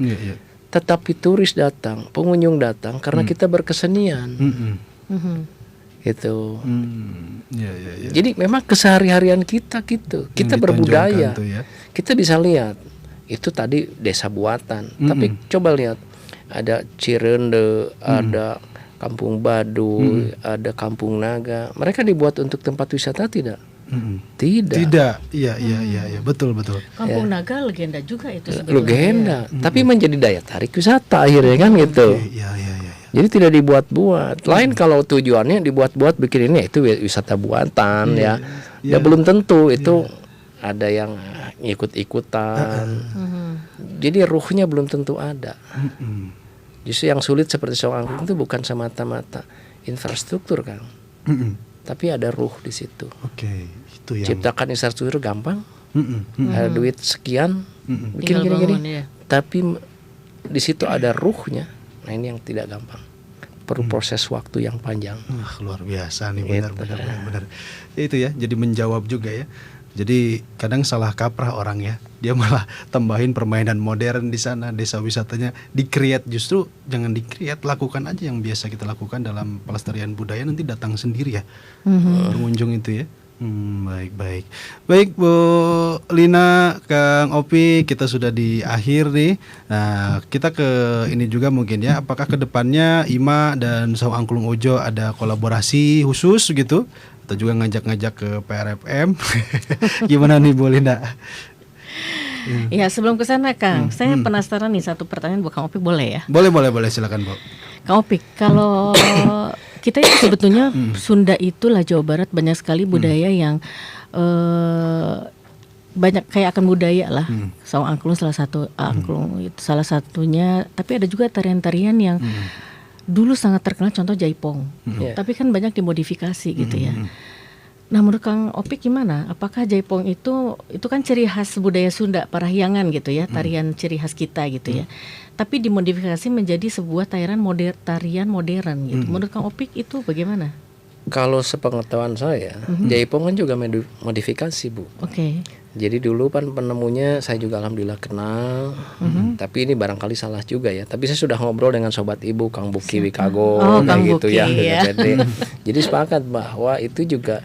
Tetapi turis datang, pengunjung datang karena kita berkesenian, gitu. Jadi memang kesehari-harian kita gitu, kita berbudaya, kita bisa lihat itu tadi desa buatan. Tapi coba lihat ada Cirende, ada Kampung Baduy, ada Kampung Naga. Mereka dibuat untuk tempat wisata tidak? Tidak. Tidak. Iya, betul. Kampung Naga legenda juga itu sebetulnya. Legenda, tapi menjadi daya tarik wisata akhirnya kan gitu. Iya. Jadi tidak dibuat-buat. Lain kalau tujuannya dibuat-buat bikin ini itu wisata buatan ya. Ya belum tentu itu ada yang ikut-ikutan. Jadi ruhnya belum tentu ada. Justru yang sulit seperti Saung Angklung itu bukan semata-mata infrastruktur kan. Tapi ada ruh di situ. Oke, itu yang Ciptakan infrastruktur gampang. Ada duit sekian bikin Tinggal gini-gini. bangun, ya. Tapi di situ ada ruhnya. Nah, ini yang tidak gampang. Perlu proses waktu yang panjang. luar biasa nih, Gitu. benar. Itu ya, jadi menjawab juga ya. Jadi kadang salah kaprah orang ya, dia malah tambahin permainan modern di sana, desa wisatanya di-create. Justru jangan di-create, lakukan aja yang biasa kita lakukan dalam pelestarian budaya, nanti datang sendiri ya pengunjung itu ya. Baik Bu Lina, Kang Opi, kita sudah di akhir nih. Nah, kita ke ini juga mungkin ya, apakah kedepannya IMA dan Saung Angklung Ujo ada kolaborasi khusus gitu? Atau juga ngajak-ngajak ke PRFM? Gimana nih Bu Lina? Ya, sebelum ke sana Kang, saya penasaran nih, satu pertanyaan buat Kang Opik, boleh ya? Boleh, silakan Bu. Kang Opik, kalau kita itu sebetulnya Sunda itulah Jawa Barat banyak sekali budaya yang banyak kayak akan budaya lah. Saung Angklung salah satu, angklung itu salah satunya. Tapi ada juga tarian-tarian yang dulu sangat terkenal, contoh Jaipong. Tapi kan banyak dimodifikasi gitu ya. Nah, menurut Kang Opik gimana? Apakah Jaipong itu kan ciri khas budaya Sunda, Parahyangan gitu ya, tarian ciri khas kita gitu ya. Tapi dimodifikasi menjadi sebuah tarian modern gitu. Menurut Kang Opik itu bagaimana? Kalau sepengetahuan saya, Jaipong kan juga modifikasi, Bu. Oke. Jadi dulu kan penemunya saya juga alhamdulillah kenal, tapi ini barangkali salah juga ya. Tapi saya sudah ngobrol dengan sobat ibu Kang Buki Wikago, Kang gitu Buki, ya. ya. Jadi sepakat bahwa itu juga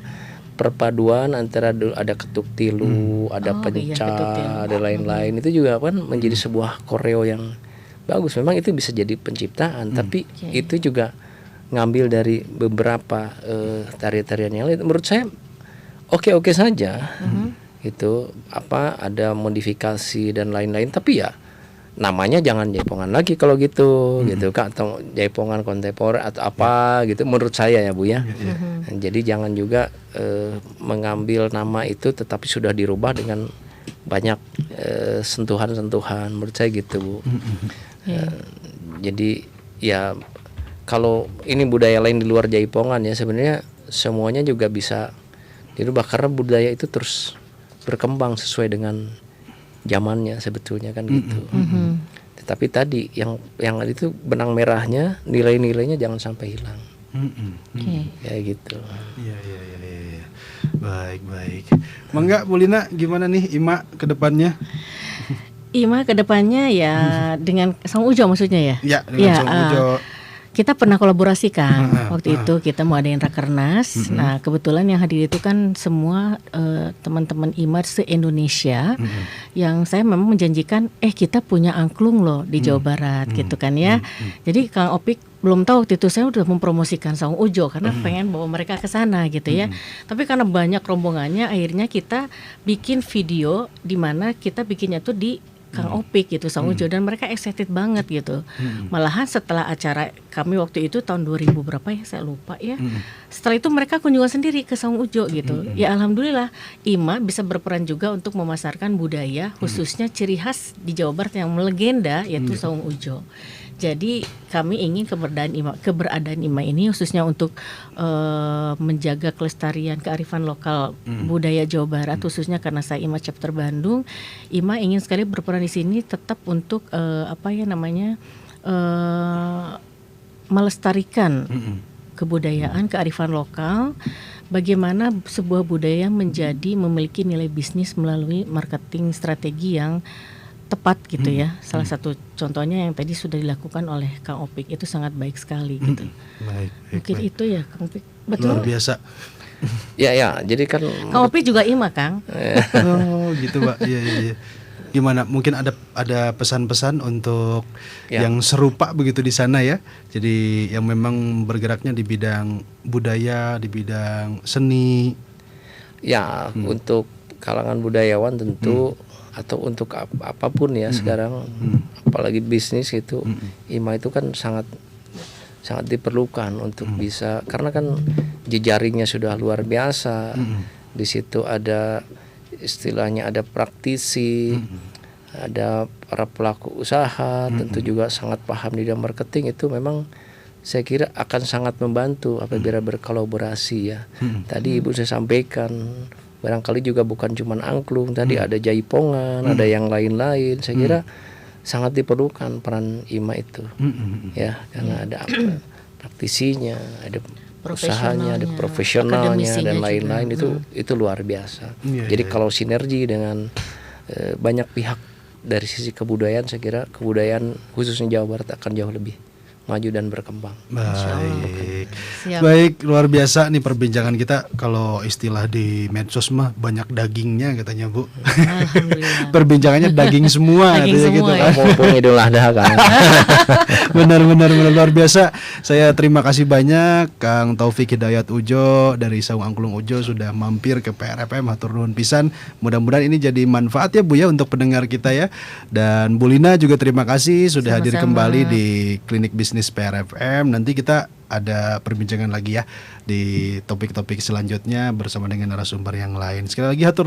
perpaduan antara ada ketuk tilu, ada Oh, iya, penca, ketuk tilu. ada lain-lain. Itu juga kan menjadi sebuah koreo yang bagus. Memang itu bisa jadi penciptaan, tapi itu juga ngambil dari beberapa tarian-tarian yang lain. Menurut saya oke-oke saja. Itu ada modifikasi dan lain-lain, tapi ya namanya jangan Jaipongan lagi kalau gitu gitu Kak, atau Jaipongan kontemporer atau apa gitu, menurut saya ya Bu ya. Jadi jangan juga mengambil nama itu tetapi sudah dirubah dengan banyak sentuhan-sentuhan, menurut saya gitu Bu. Jadi ya kalau ini budaya lain di luar Jaipongan ya, sebenarnya semuanya juga bisa dirubah karena budaya itu terus berkembang sesuai dengan zamannya sebetulnya kan gitu. Tetapi tadi yang itu benang merahnya, nilai-nilainya jangan sampai hilang. Ya gitu. Iya. Baik. Mangga Bu Lina, gimana nih IMA ke depannya? IMA ke depannya ya dengan Saung Ujo maksudnya ya? Ya, dengan Saung Ujo. Kita pernah kolaborasi kan, waktu itu kita mau adain rakernas. Nah, kebetulan yang hadir itu kan semua teman-teman IMA se-Indonesia, yang saya memang menjanjikan, kita punya angklung loh di Jawa Barat gitu kan ya. Jadi Kang Opik belum tahu waktu itu, saya udah mempromosikan Saung Ujo karena pengen bawa mereka ke sana gitu ya. Tapi karena banyak rombongannya, akhirnya kita bikin video di mana kita bikinnya tuh di Kang Opik gitu, Saung Ujo, dan mereka excited banget gitu. Malahan setelah acara kami waktu itu tahun 2000 berapa ya, saya lupa ya. Setelah itu mereka kunjungan sendiri ke Saung Ujo gitu. Ya alhamdulillah IMA bisa berperan juga untuk memasarkan budaya, khususnya ciri khas di Jawa Barat yang melegenda, yaitu Saung Ujo. Jadi kami ingin keberadaan IMA ini khususnya untuk menjaga kelestarian kearifan lokal budaya Jawa Barat, khususnya karena saya IMA chapter Bandung. IMA ingin sekali berperan di sini tetap untuk melestarikan kebudayaan, kearifan lokal. Bagaimana sebuah budaya memiliki nilai bisnis melalui marketing strategi yang tepat gitu ya. Salah satu contohnya yang tadi sudah dilakukan oleh Kang Opik, itu sangat baik sekali gitu. Mungkin itu ya Kang Opik. Betul. Luar biasa. Ya, jadi kan Kang Opik juga IMA Kang. Oh gitu Pak. Iya. gimana? Mungkin ada pesan-pesan untuk Ya. yang serupa begitu di sana ya. Jadi yang memang bergeraknya di bidang budaya, di bidang seni. Ya, untuk kalangan budayawan tentu atau untuk apapun ya sekarang, apalagi bisnis itu, IMA itu kan sangat diperlukan untuk bisa, karena kan jejaringnya sudah luar biasa. Di situ ada istilahnya ada praktisi, ada para pelaku usaha, tentu juga sangat paham di dalam marketing. Itu memang saya kira akan sangat membantu apabila berkolaborasi ya. Tadi Ibu saya sampaikan, barangkali juga bukan cuma angklung, tadi ada jaipongan, ada yang lain-lain. Saya kira sangat diperlukan peran IMA itu, ya, karena ada praktisinya, ada usahanya, ada profesionalnya dan lain-lain, itu luar biasa. Jadi kalau sinergi dengan banyak pihak dari sisi kebudayaan, saya kira kebudayaan khususnya Jawa Barat akan jauh lebih maju dan berkembang. Baik. Siap. Baik, luar biasa nih perbincangan kita. Kalau istilah di medsos mah banyak dagingnya katanya, Bu. Alhamdulillah. Perbincangannya daging semua Daging katanya semua, gitu ya. kan. Mumpung Idul Adha kan. Benar luar biasa. Saya terima kasih banyak Kang Taufik Hidayat Ujo dari Saung Angklung Ujo sudah mampir ke PRFM. Hatur nuhun pisan. Mudah-mudahan ini jadi manfaat ya Bu ya untuk pendengar kita ya. Dan Bu Lina juga terima kasih sudah hadir Sama-sama. kembali di Klinik Bisnis PRFM. Nanti kita ada perbincangan lagi ya di topik-topik selanjutnya bersama dengan narasumber yang lain. Sekali lagi hatur